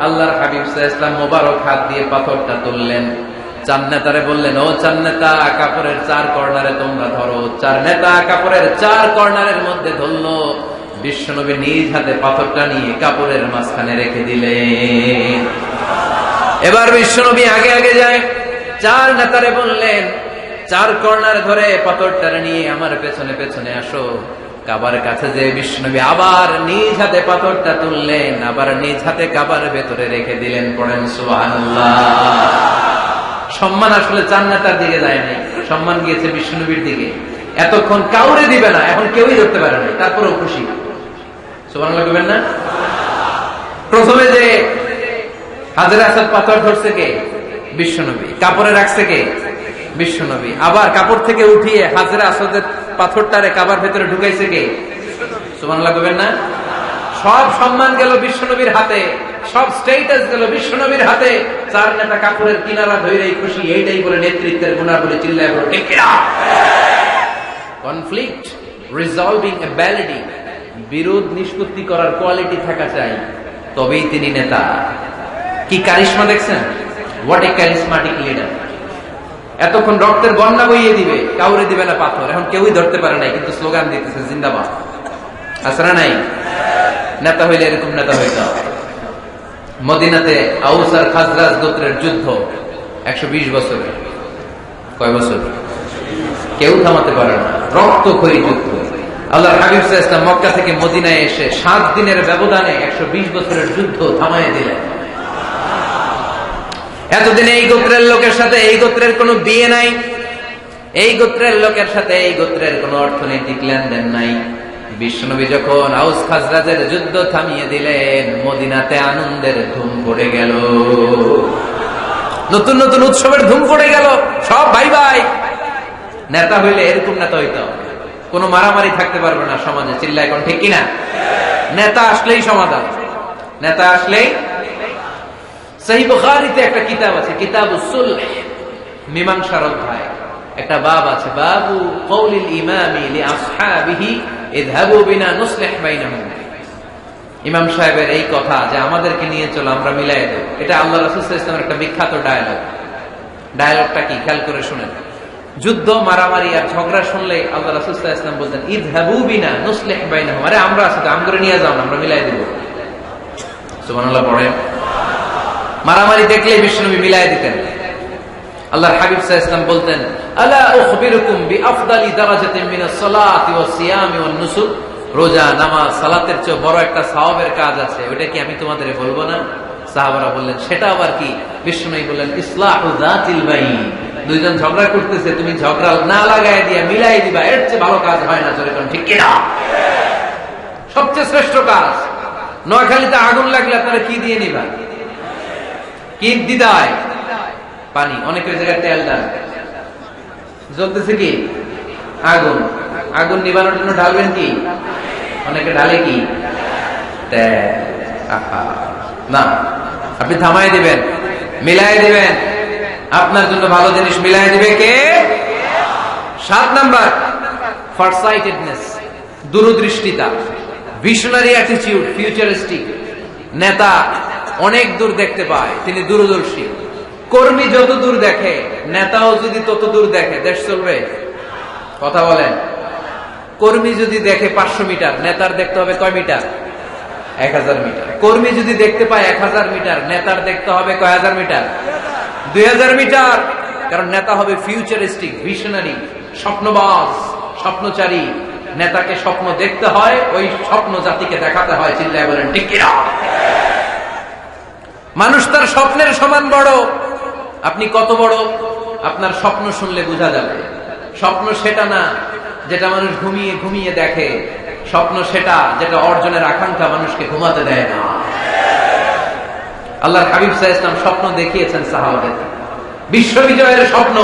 আল্লাহর হাবিব সাল্লাল্লাহু আলাইহি ওয়াসাল্লাম মোবারক হাত দিয়ে পাথরটা তুললেন। চার নেতারে বললেন, ও চার নেতা, কাপড়ের 4 কর্নারে তোমরা ধরো। 4 নেতা কাপড়ের 4 কর্নারের মধ্যে ধরলো। বিশ্বনবী নিজ হাতে পাথরটা নিয়ে কাপড়ের মাঝখানে রেখে দিলেন। এবার বিশ্বনবী আগে আগে যায়, 4 নেতারে বললেন, 4 কর্নারে ধরে পাথরটা নিয়ে আমার পেছনে পেছনে আসো। কাবার কাছে যে বিশ্বনবী আবার নিজ হাতে পাথরটা তুললেন, আবার নিজ হাতে কাবার ভেতরে রেখে দিলেন। পড়েন সুবহানাল্লাহ। সম্মান আসলে 4 নেতার দিকে যায় নাই, সম্মান গিয়েছে বিশ্বনবীর দিকে। এতক্ষণ কাউরে দিবে না, এখন কেউই ধরতে পারে না, তারপরেও খুশি। সুবহানাল্লাহ বলবেন না? প্রথমে যে হাজরে আসাদ পাথর ধরছে কে? বিশ্বনবী। কাপড়ে রাখছে কে? বিশ্বনবী। আবার কাপড় থেকে উঠিয়ে হাজরে আসাদের পাথরটারে কাবার ভেতরে ঢুকাইছে কে? সুবহানাল্লাহ বলবেন না? সব সম্মান গেল বিশ্বনবীর হাতে, সব স্ট্যাটাস গেল বিশ্বনবীর হাতে। 4 নেতা কাপড়ের কিনারা ধইরেই খুশি, এইটাই বলে নেতৃত্বের গুণাবলী চিল্লায় বলে ঠিক কিনা? কনফ্লিক্ট রিজলভিং অ্যাবিলিটি, বিরোধ নিষ্পত্তি করার কোয়ালিটি থাকা চাই, তবেই তিনি নেতা। কি কারিশমা দেখছেন? What a charismatic leader. এতক্ষণ রক্তের বন্যা বইয়ে দিবে, কাউরে দিবে না পাথর। এখন কেউই ধরতে পারে নাই, কিন্তু স্লোগান দিতেছে জিন্দাবাদ। আসরা নাই? নেতা হইলে এরকম নেতা হইতে হবে। মদিনাতে আউস আর খাজরাজ গোত্রের যুদ্ধ 120 বছরের। কয় বছর? কেউ থামাতে পারে না, রক্তক্ষয়ী যুদ্ধ। আল্লাহর হাবিব সাল্লাল্লাহু আলাইহি ওয়াসাল্লাম মক্কা থেকে মদিনায় এসে 7 দিনের ব্যবধানে 120 বছরের যুদ্ধ থামায় দিলেন। এতদিনে এই গোত্রের লোকের সাথে এই গোত্রের কোনো বিয়ে নাই, এই গোত্রের লোকের সাথে এই গোত্রের কোনো অর্থনৈতিক লেনদেন নাই। বিশ্বনবী যখন আউস খাজরাজের যুদ্ধ থামিয়ে দিলেন, মদিনাতে আনন্দের ধুম পড়ে গেল, নতুন নতুন উৎসবের ধুম পড়ে গেল। সব ভাই ভাই। নেতা হইলে এরকম নেতা হইতো, কোনো মারামারি থাকতে পারবে না সমাজে। চিল্লা এখন ঠিক কিনা? নেতা আসলেই সমাধান, নেতা আসলেই। সহিহ বুখারীতে একটা কিতাব আছে, কিতাবুস সুলহ, মীমাংসার অধ্যায়। একটা বাব আছে, বাবু কওলিল ইমামি লিআসহাবিহি ইযহাবু বিনা নুসলিহ বাইনাহুম। ইমাম সাহেবের এই কথা যে আমাদেরকে নিয়ে চলো, আমরা মিলাই দেব, এটা আল্লাহ রাসূল সাল্লাল্লাহু আলাইহি ওয়াসাল্লামের একটা বিখ্যাত ডায়ালগ। ডায়ালগটা কি খেয়াল করে শুনেন। যুদ্ধ, মারামারি আর ঝগড়া শুনলে আল্লাহ রাসূল সাল্লাল্লাহু আলাইহি ওয়াসাল্লাম বলতেন, ইযহাবু বিনা নুসলিহ বাইনাহুম। আরে আমরা আছি তো, আমগরে নিয়ে যাও না, আমরা মিলাই দেব। সুবহানাল্লাহ পড়ে। মারামারি দেখলে বিশ্বনবী মিলাই দিতেন। আল্লাহর হাবিব সাল্লাল্লাহু আলাইহি ওয়াসাল্লাম বলতেন, আলা উখবিরুকুম বিআফদালি দারাজাতিন মিনাস সালাতি ওয়াস সিয়ামি ওয়ান নুসুক। রোজা, নামাজ, সালাতের চেয়ে বড় একটা সওয়াবের কাজ আছে, ওটা কি আমি তোমাদের বলবো না? সাহাবারা বললেন, সেটা আবার কি? বিশ্বনবী বললেন, ইসলাহু যাতিল বাইন। দুইজন ঝগড়া করতেছে, তুমি ঝগড়া না লাগায় দিয়া মিলাই দিবা, এর চেয়ে ভালো কাজ হয় না। জোরে কোন ঠিক কিনা? সবচেয়ে শ্রেষ্ঠ কাজ। নোয়াখালীতে আগুন লাগলে আপনারা কি দিয়ে নিবা? কি দিদায়? পানি। অনেকের জায়গায় তেল দেন। জ্বলতেছে কি? আগুন। আগুন নিবানোর জন্য ঢালবেন কি? অনেকে ঢালে কি? তেল। না, আপনি থামাই দিবেন, মিলাই দিবেন। আপনার জন্য ভালো জিনিস মিলাই দিবে কে? 7 নাম্বার, ফারসাইটেডনেস, দূরদৃষ্টিতা, ভিশনারি অ্যাটিটিউড, ফিউচারিস্টিক। নেতা অনেক দূর দেখতে পায়, তিনি দূরদর্শী। কর্মী যত দূর দেখে, নেতাও যদি তত দূর দেখে, দেশ চলবে? কথা বলেন। কর্মী যদি দেখে 500 মিটার, নেতার দেখতে হবে কয় মিটার? 1000 মিটার। কর্মী যদি দেখতে পায় 1000 মিটার, নেতার দেখতে হবে কয় হাজার মিটার? 2000 মিটার। কারণ নেতা হবে ফিউচারিস্টিক, ভিশনারি, স্বপ্নবাজ, স্বপ্নচারী। নেতাকে স্বপ্ন দেখতে হয়, ওই স্বপ্ন জাতিকে দেখাতে হয়। চিল্লায় বলেন ঠিক কিনা? মানুষ তার স্বপ্নের সমান বড়। আপনি কত বড় আপনার স্বপ্ন শুনলে বোঝা যাবে। স্বপ্ন সেটা না যেটা মানুষ ঘুমিয়ে ঘুমিয়ে দেখে, স্বপ্ন সেটা যেটা অর্জনের আকাঙ্ক্ষা মানুষকে ঘুমাতে দেয় না। আল্লাহর হাবিব সাল্লাল্লাহু আলাইহি ওয়াসাল্লাম স্বপ্ন দেখিয়েছেন সাহাবাদের, বিশ্ব বিজয়ের স্বপ্ন,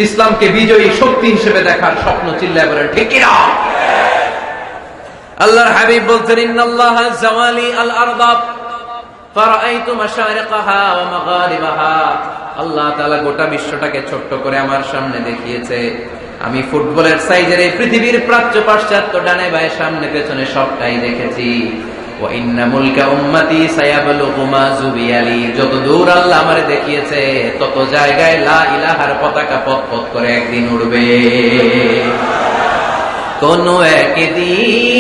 ইসলামকে বিজয়ী শক্তি হিসেবে দেখার স্বপ্ন। চিল্লায় বলেন ঠিক কিনা? আল্লাহর হাবিব বলতেন, ইন্নাল্লাহা জাওয়ালি আল আরদা ফারাআইতু মাশারিকাহা ওয়া মাগারিবাহা। আল্লাহ তাআলা গোটা বিশ্বটাকে ছোট্ট করে আমার সামনে দেখিয়েছে। আমি ফুটবলের সাইজের এই পৃথিবীর প্রাচ্য পাশ্চাত্য ডানে বায়ে সামনে পেছনে সবটাই দেখেছি। ওয়া ইন্না মুলকা উম্মতি সায়াবলুগু মা যুবিয়ালি। যত দূর আল্লাহ আমারে দেখিয়েছে তত জায়গায় লা ইলাহার পতাকা পথ পথ করে একদিন উড়বে। কোন একদিন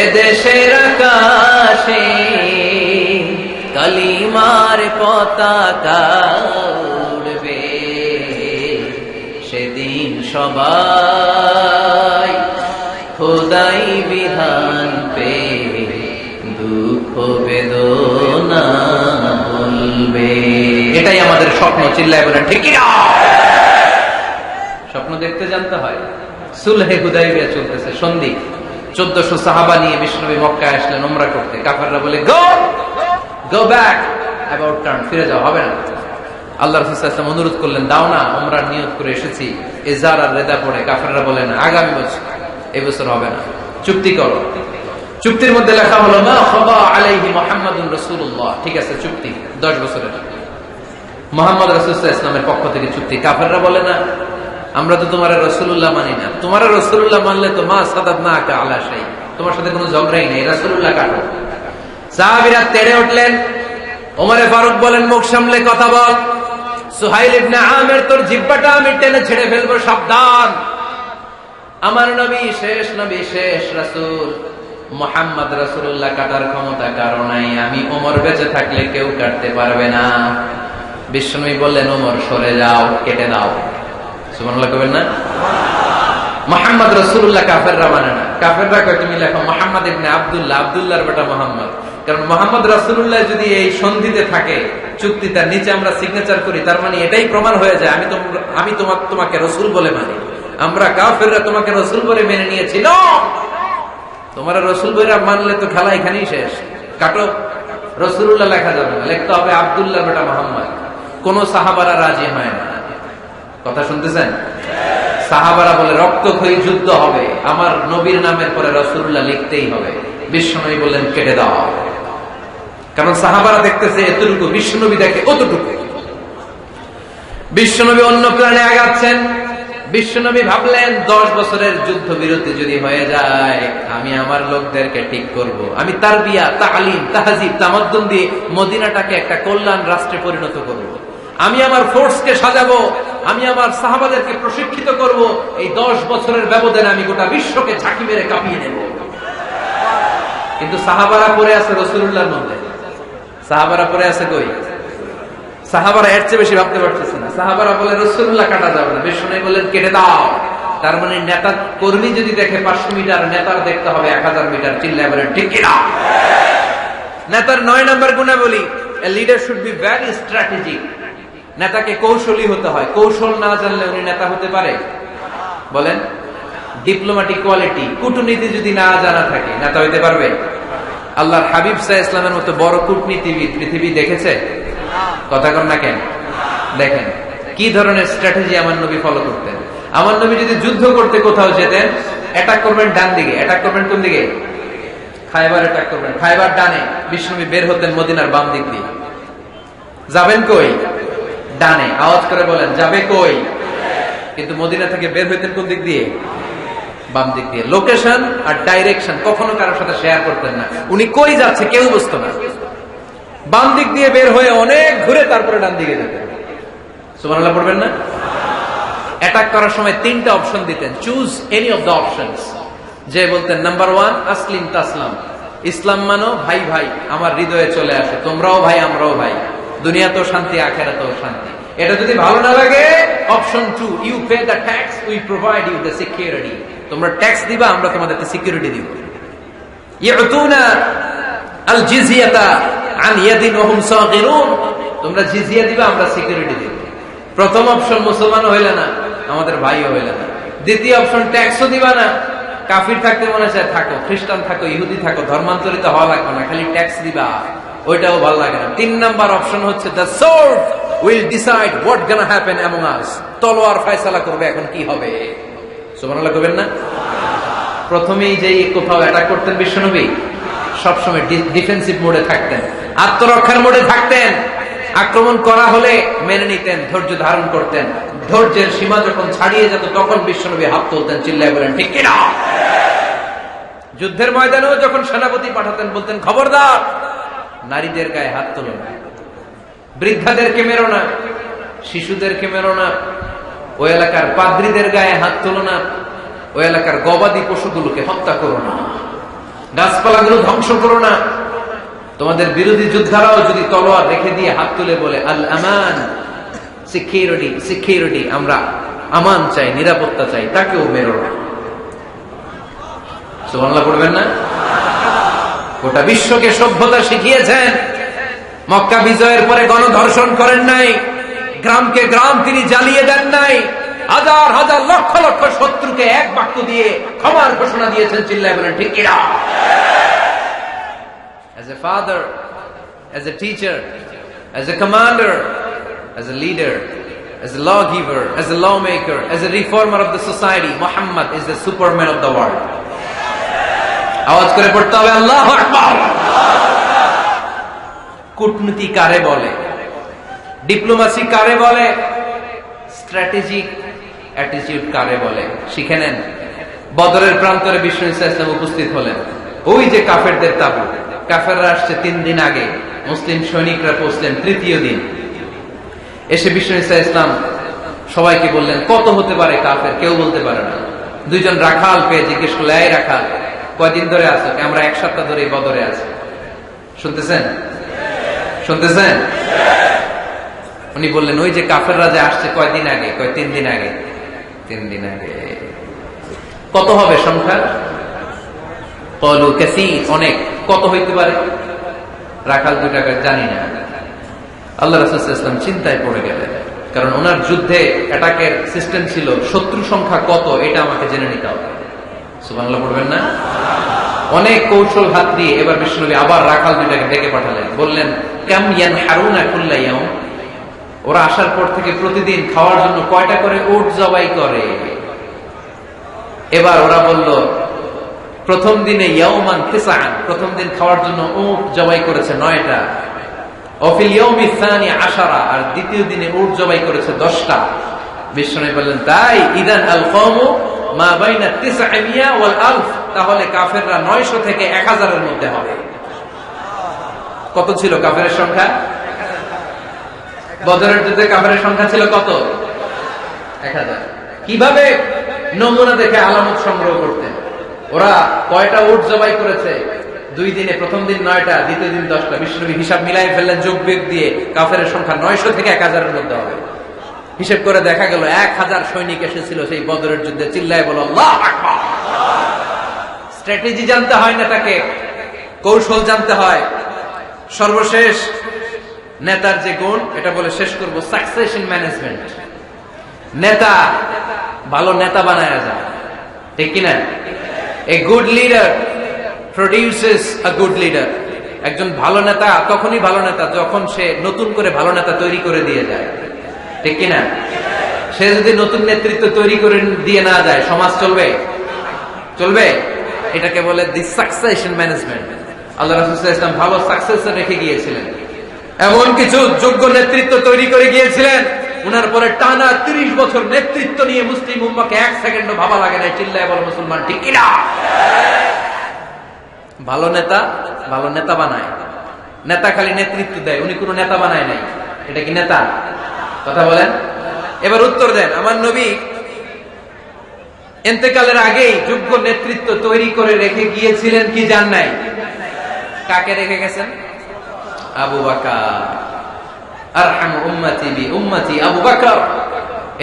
এদেশের আকাশে কালিমার পতাকা উড়বে। সেদিন সবাই খোদাই বিধান পে দুঃখ বেদনা বলবে। এটাই আমাদের স্বপ্ন। চিল্লায় বলেন ঠিক কি না? স্বপ্ন দেখতে জানতে হয়। সুলহে হুদাইবিয়া চলতেছে, সন্ধি। 1400 সাহাবা নিয়ে বিশ্বনবী মক্কায় আসলেন উমরা করতে। কাফেররা বলে গো ব্যাক, অ্যাবাউট টার্ন, ফিরে যাও, হবে না। আল্লাহ রাসূল সাল্লাল্লাহু আলাইহি ওয়াসাল্লাম অনুরোধ করলেন, দাও না, উমরার নিয়ত করে এসেছি। ইজার আর রেদা পড়ে কাফেররা বলেন আগামী বছর, এই বছর হবে না, চুক্তি করো। চুক্তির মধ্যে লেখা হলো মা খাবা আলাইহি মুহাম্মাদুর রাসূলুল্লাহ। ঠিক আছে, চুক্তি 10 বছরের। মুহাম্মদ রাসূল সাল্লাল্লাহু আলাইহি ওয়াসাল্লামের পক্ষ থেকে চুক্তি। কাফেররা বলে না, আমরা তো তোমার রাসূলুল্লাহ মানি না। তোমার রাসূলুল্লাহ মানলে তো মা সাদাদনাকা আলা শাই, তোমার সাথে কোনো ঝগড়াই নেই, রাসূলুল্লাহ কাটো। সাহাবীরা তেড়ে উঠলেন। ওমরে ফারুক বলেন, মুখ সামলে কথা বল। সুহাইল ইবনে আমির, তোর জিহ্বাটা আমি টেনে ছেড়ে ফেলবো, সাবধান। আমার নবী শেষ রাসূল মুহাম্মদ রাসূলুল্লাহ কাটার ক্ষমতা কারো নাই। আমি ওমর বেঁচে থাকলে কেউ কাটতে পারবে না। বিশ্বনবী বললেন, ওমর সরে যাও, কেটে দাও। সুবহানাল্লাহ কইবেন না? মুহাম্মদ রাসূলুল্লাহ কাফেররা মানে না। কাফেররা কয় তুমি লেখো মুহাম্মদ ইবনে আব্দুল্লাহ, আব্দুল্লাহর বেটা মুহাম্মদ। কারণ মুহাম্মদ রাসূলুল্লাহ যদি এই সন্ধিতে থাকে, চুক্তি তার নিচে আমরা সিগনেচার করি, তার মানে এটাই প্রমাণ হয়ে যায় আমি তোমাকে রাসূল বলে মানি। আমরা কাফেররা তোমাকে রাসূল বলে মেনে নিয়েছি। না, তোমার রাসূল বলে মানলে তো খেলা এখানেই শেষ। কাটো, রাসূলুল্লাহ লেখা যাবে না, লিখতে হবে আব্দুল্লাহর বেটা মুহাম্মদ। কোন সাহাবারা রাজি হয় না। কথা শুনতেছেন? সাহাবারা বলে রক্তক্ষয়ী যুদ্ধ হবে, আমার নবীর নামের পরে রাসূলুল্লাহ লিখতেই হবে। বিশ্বনবী বললেন, কেটে দাও। কারণ সাহাবারা দেখতেছে এতটুকু, বিশ্বনবী দেখে অতটুকু। বিশ্বনবী অন্য প্ল্যানে আগাচ্ছেন। বিশ্বনবী ভাবলেন 10 বছরের যুদ্ধ বিরতি যদি হয়ে যায়, আমি আমার লোকদেরকে ঠিক করব। আমি তারবিয়া, তালিম, তাহজিব, তামাদ্দুন দিয়ে মদিনাটাকে একটা কল্যাণ রাষ্ট্রে পরিণত করব। আমি আমার ফোর্সকে সাজাবো, আমি আমার সাহাবাদেরকে প্রশিক্ষিত করব। এই 10 বছরের ব্যবধানে আমি গোটা বিশ্বকে ঝাঁকি মেরে কাঁপিয়ে দেব। কিন্তু সাহাবারা পড়ে আছে রাসূলুল্লাহর মধ্যে। সাহাবারা পড়ে আছে কই? সাহাবারা এর চেয়ে বেশি ভাবতে পারতেছে না। সাহাবারা বলে রাসূলুল্লাহ কাটা যাবে না। বিশ্বনবী বলেন, কেটে দাও। তার মানে নেতা কর্মী যদি দেখে 500 মিটার, নেতার দেখতে হবে 1000 মিটার। চিল্লায় বলেন ঠিক কি না? নেতার 9 নম্বর গুণাবলী, a leader should be very strategic। নেতাকে কৌশলী হতে হয়। কৌশল না জানলে উনি নেতা হতে পারে? বলেন। ডিপ্লোম্যাটিক কোয়ালিটি, কূটনীতি যদি না জানা থাকে, নেতা হইতে পারবে? আল্লাহর হাবিব সাল্লাল্লাহু আলাইহি ওয়াসাল্লামের মতো বড় কূটনীতিবিদ পৃথিবী দেখেছে? কথা কন না কেন? দেখেন কি ধরনের স্ট্র্যাটেজি আমার নবী ফলো করতেন। আমার নবী যদি যুদ্ধ করতে কোথাও যেতেন, অ্যাটাক করবেন ডান দিকে। অ্যাটাক করবেন কোন দিকে? খায়বার অ্যাটাক করবেন, খায়বার ডানে। বিশ্বনবী বের হতেন মদিনার বাম দিক দিয়ে। যাবেন কই? ডানে। আওয়াজ করে বলেন, যাবে কই? কিন্তু মদিনা থেকে বের হইতেন কোন দিক দিয়ে? বাম দিক দিয়ে। লোকেশন আর ডাইরেকশন কখনো কারোর সাথে শেয়ার করতেন না। উনি কই যাচ্ছে কেউ বুঝতো না। বাম দিক দিয়ে বের হয়ে অনেক ঘুরে তারপরে ডান দিকে যেতেন। সুবহানাল্লাহ পড়বেন না? অ্যাটাক করার সময় 3টা অপশন দিতেন, choose any of the options. যে বলতেন নাম্বার 1 আসলিম তাসলাম, ইসলাম মানো, ভাই ভাই আমার হৃদয়ে চলে আসে, তোমরাও ভাই আমরাও ভাই, দুনিয়াতেও শান্তি আখিরাতেও শান্তি। এটা যদি ভালো না লাগে, option 2 you pay the tax, we provide you the security. তোমরা ট্যাক্স দিবা, আমরা তোমাদেরকে সিকিউরিটি দিব। ইউতুনা আল জিজিয়াতা আন ইয়াদিন ওয়া হুম সাগিরুন, তোমরা জিজিয়া দিবা, আমরা সিকিউরিটি দিব। প্রথম অপশন মুসলমান হইলে না, আমাদের ভাইও হইলে না। দ্বিতীয় অপশন ট্যাক্সও দিবা না, কাফির থাকতে মনে চায় থাকো, খ্রিস্টান থাকো, ইহুদি থাকো, ধর্মান্তরিত হওয়া লাগবে না, খালি ট্যাক্স দিবা, ওইটাও ভালো লাগে না। 3 নাম্বার অপশন হচ্ছে the sword will decide what gonna happen among আস, তলোয়ার ফয়সালা করবে এখন কি হবে। সুবহানাল্লাহ কইবেন না? প্রথমেই যে কোথাও অ্যাটাক করতেন বিশ্বনবী, সবসময় ডিফেন্সিভ মোডে থাকতেন, আত্মরক্ষার মোডে থাকতেন। আক্রমণ করা হলে মেনে নিতেন, ধৈর্য ধারণ করতেন। ধৈর্যের সীমা যখন ছাড়িয়ে যেত তখন বিশ্বনবী হাত তুলতেন, চিল্লায় বলেন ঠিক কিনা। যুদ্ধের ময়দানেও যখন সেনাপতি পাঠাতেন বলতেন খবরদার নারীদের গায়ে হাত তোলো না, বৃদ্ধাদেরকে মেরো না, শিশুদেরকে মেরো না, ওই এলাকার পাদ্রীদের গায়ে হাত তোলো না, ওই এলাকার গবাদি পশুগুলোকে হত্যা করো না, গাছপালাগুলো ধ্বংস করো না। তোমাদের বিরোধী যোদ্ধারাও যদি তলোয়ার রেখে দিয়ে হাত তুলে বলে আল আমান, সিকিউরিটি সিকিউরিটি, আমরা আমান চাই, নিরাপত্তা চাই, তাকেও মেরো না। সুবহানাল্লাহ পড়বেন না? গোটা বিশ্বকে সভ্যতা শিখিয়েছেন। মক্কা বিজয়ের পরে গণধর্ষণ করেন নাই, গ্রামকে গ্রাম তিনি জ্বালিয়ে দেন নাই, হাজার হাজার লক্ষ লক্ষ শত্রুকে এক বাক্য দিয়ে ক্ষমার ঘোষণা দিয়েছেন, চিল্লায় বলেন ঠিক কিনা। As a father, as a teacher, as a commander, as a leader, as a lawgiver, as a lawmaker, as a reformer of the society, Muhammad is the superman of the world. আওয়াজ করে পড়তে হবে আল্লাহু আকবার। কূটনীতি কারে বলে, diplomacy কারে বলে, স্ট্র্যাটেজিক অ্যাটিটিউড কারে বলে শিখে নেন। বদরের প্রান্তরে বিশ্ব ইসলাম উপস্থিত হলেন। ওই যে কাফেরদের তাবু, কাফেররা আসছে 3 দিন আগে, মুসলিম সৈনিকরা পৌঁছলেন 3য় দিন। এসে বিশ্ব ইসলাম সবাইকে বললেন কত হতে পারে কাফের, কেউ বলতে পারে না। 2 জন রাখাল পেয়ে জিজ্ঞেস করলে এই রাখাল কয়দিন ধরে আছো? আমরা 1 সপ্তাহ ধরে বদরে আছি। শুনতেছেন শুনতেছেন? উনি বললেন ওই যে কাফেররা যে আসছে কয়দিন আগে? 3 দিন আগে। 3 দিন আগে। কত হবে সংখ্যা? কলু কাসীর, অনেক। কত হইতে পারে? রাখাল 2 টাকা জানি না। আল্লাহ রাসূল সাল্লাল্লাহু আলাইহি ওয়াসাল্লাম চিন্তায় পড়ে গেলেন, কারণ ওনার যুদ্ধে অ্যাটাকের সিস্টেম ছিল শত্রু সংখ্যা কত এটা আমাকে জেনে নিতে হবে। সুবহানাল্লাহ পড়বেন না? অনেক কৌশল হাত দিয়ে এবার বিশ্বনবী আবার রাখাল 2 টাকে ডেকে পাঠালেন, বললেন কাম ইয়ানহারুনা কুল্লা ইয়াউম, ওরা আসার পর থেকে প্রতিদিন খাওয়ার জন্য কয়টা করে উট জবাই করে? এবার ওরা বলল প্রথম দিনে ইয়াউমান তিসআন, প্রথম দিন খাওয়ার জন্য উট জবাই করেছে 9টা। ওয়াফিল ইয়াউমি সানি 10, আর দ্বিতীয় দিনে উট জবাই করেছে 10টা। বিশ্বনবী বললেন তাই ইদান আল কওমু মা বাইনা 900 ওয়াল 1000, তাহলে কাফেররা 900 থেকে 1000 এর মধ্যে হবে। কত ছিল কাফেরের সংখ্যা? বদরের যুদ্ধে কাফেরের সংখ্যা ছিল কত? 1000। কিভাবে নমুনা দেখে আলামত সংগ্রহ করতেন? ওরা কয়টা উট জবাই করেছে 2 দিনে? প্রথম দিন 9টা, দ্বিতীয় দিন 10টা। বিশ্বনবী হিসাব মিলাই ফেললেন যোগ বিয়োগ দিয়ে, কাফেরের সংখ্যা 900 থেকে 1000 এর মধ্যে হবে। হিসেব করে দেখা গেল 1000 সৈনিক এসেছিল সেই বদরের যুদ্ধে। চিল্লায় বলো আল্লাহু আকবার। স্ট্র্যাটেজি জানতে হয়, নেতাকে কৌশল জানতে হয়। সর্বশেষ নেতার যে গুণ, এটা বলে শেষ করব, সাকসেশন ম্যানেজমেন্ট। নেতা ভালো নেতা বানায় যায়, ঠিক কিনা? A good leader produces a good leader. একজন ভালো নেতা তখনই ভালো নেতা যখন সে নতুন করে ভালো নেতা তৈরি করে দিয়ে যায়, ঠিক কিনা? সে যদি নতুন নেতৃত্ব তৈরি করে দিয়ে না যায়, সমাজ চলবে? চলবে? এটাকে বলে দি সাকসেশন ম্যানেজমেন্ট। আল্লাহ রাসূল সাল্লাল্লাহু আলাইহি ওয়াসাল্লাম ভালো সাকসেসর রেখে গিয়েছিলেন, এমন কিছু যোগ্য নেতৃত্ব তৈরি করে গিয়েছিলেন, উনার পরে টানা 30 বছর নেতৃত্ব নিয়ে মুসলিম উম্মাহকে 1 সেকেন্ডও ভাবা লাগে নাই। চিল্লায় বল মুসলমান ঠিক কিনা? ভালো নেতা ভালো নেতা বানায়। নেতা খালি নেতৃত্ব দেয়, উনি কোনো নেতা বানায় নাই। এটা কি নেতা? কথা বলেন। এবার উত্তর দেন। আমার নবী ইন্তেকালের আগেই যোগ্য নেতৃত্ব তৈরি করে রেখে গিয়েছিলেন কি জান নাই? কাকে রেখে গেছেন? আবু বকর। আরহামু উম্মতি বি উম্মতি আবু বকর,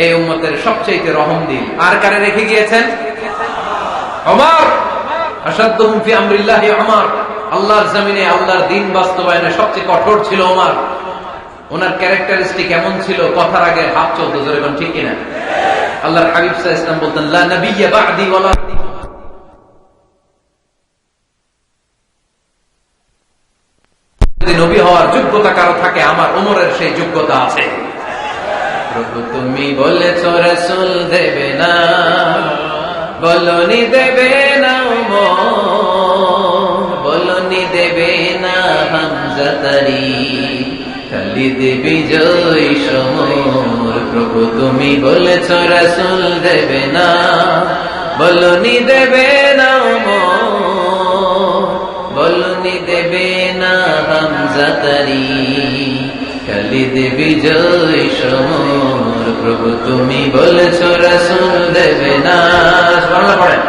এই উম্মতের সবচেয়ে রহমদিল। আর কারে রেখে গিয়েছেন? ওমর। আশাদ্দুহুম ফি আমরিল্লাহি ওমর, আল্লাহর জমিনে আল্লাহর দ্বীন বাস্তবায়নে সবচেয়ে কঠোর ছিল ওমর। ওনার ক্যারেক্টারিস্টিক এমন ছিল, কথার আগে হাত চলতো, জোরে বলেন ঠিক কিনা? আল্লাহর হাবিব সাল্লাল্লাহু আলাইহি ওয়াসাল্লাম বলতেন লা নাবিয়্যা বা'দি ওয়ালা, যদি নবী হওয়ার যোগ্যতা কারো থাকে আমার ওমরের সেই যোগ্যতা আছে। প্রভু তুমি বলেছো রাসূল দেবে না, বলনি দেবে না বলনি দেবে না হামজা তারি, খালিদ বিজয় সমর, প্রভু তুমি বলেছ রাসূল দেবে না। বলনি দেবে না বলনি দেবে না হামজা তারি, খালিদ বিজয় সমর, প্রভু তুমি বলেছ রাসূল দেবে না। বাংলা পড়েন।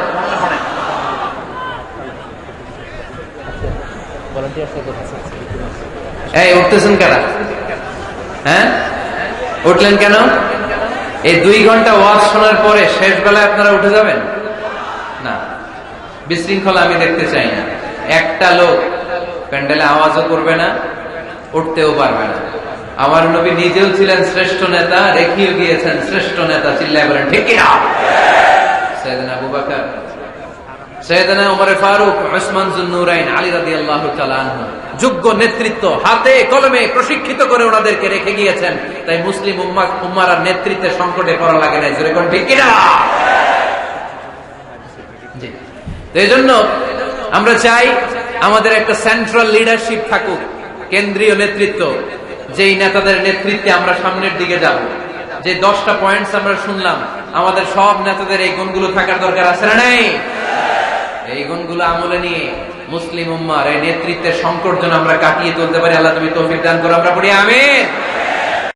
এই উঠতেছেন কারা? হ্যাঁ, উঠলেন কেন? এই 2 ঘন্টা ওয়াজ শোনার পরে শেষ বেলায় আপনারা উঠে যাবেন না? বিশৃঙ্খলা আমি দেখতে চাই না। একটা লোক প্যান্ডেলে আওয়াজও করবে না, উঠতেও পারবে না। আমার নবী নিজেও ছিলেন শ্রেষ্ঠ নেতা, রেখেও গিয়েছেন শ্রেষ্ঠ নেতা। চিল্লায় বলেন ঠিক কিনা? সাইয়েদনা আবু বকর, সাইয়েদনা ওমর ফারুক, উসমান যুন্নুরাইন, আলী রাদিয়াল্লাহু তাআলা আনহু যোগ্য নেতৃত্ব হাতে কলমে প্রশিক্ষিত করে ওনাদেরকে রেখে গিয়েছেন। তাই মুসলিম উম্মার নেতৃত্বের সংকটে পড়া লাগে না। জোরে কোন ঠিক কিনা? জি। এই জন্য আমরা চাই আমাদের একটা সেন্ট্রাল লিডারশিপ থাকুক, কেন্দ্রীয় নেতৃত্ব, যেই নেতাদের নেতৃত্বে আমরা সামনের দিকে যাব। যে 10টা পয়েন্টস আমরা শুনলাম, আমাদের সব নেতাদের এই গুণগুলো থাকার দরকার আছে না নাই? এই গুণগুলো আমলে নিয়ে মুসলিম উম্মার এই নেতৃত্বের সংকট যেন আমরা কাটিয়ে তুলতে পারি। আল্লাহ তুমি তৌফিক দান করো। আমরা পড়ি আমিন।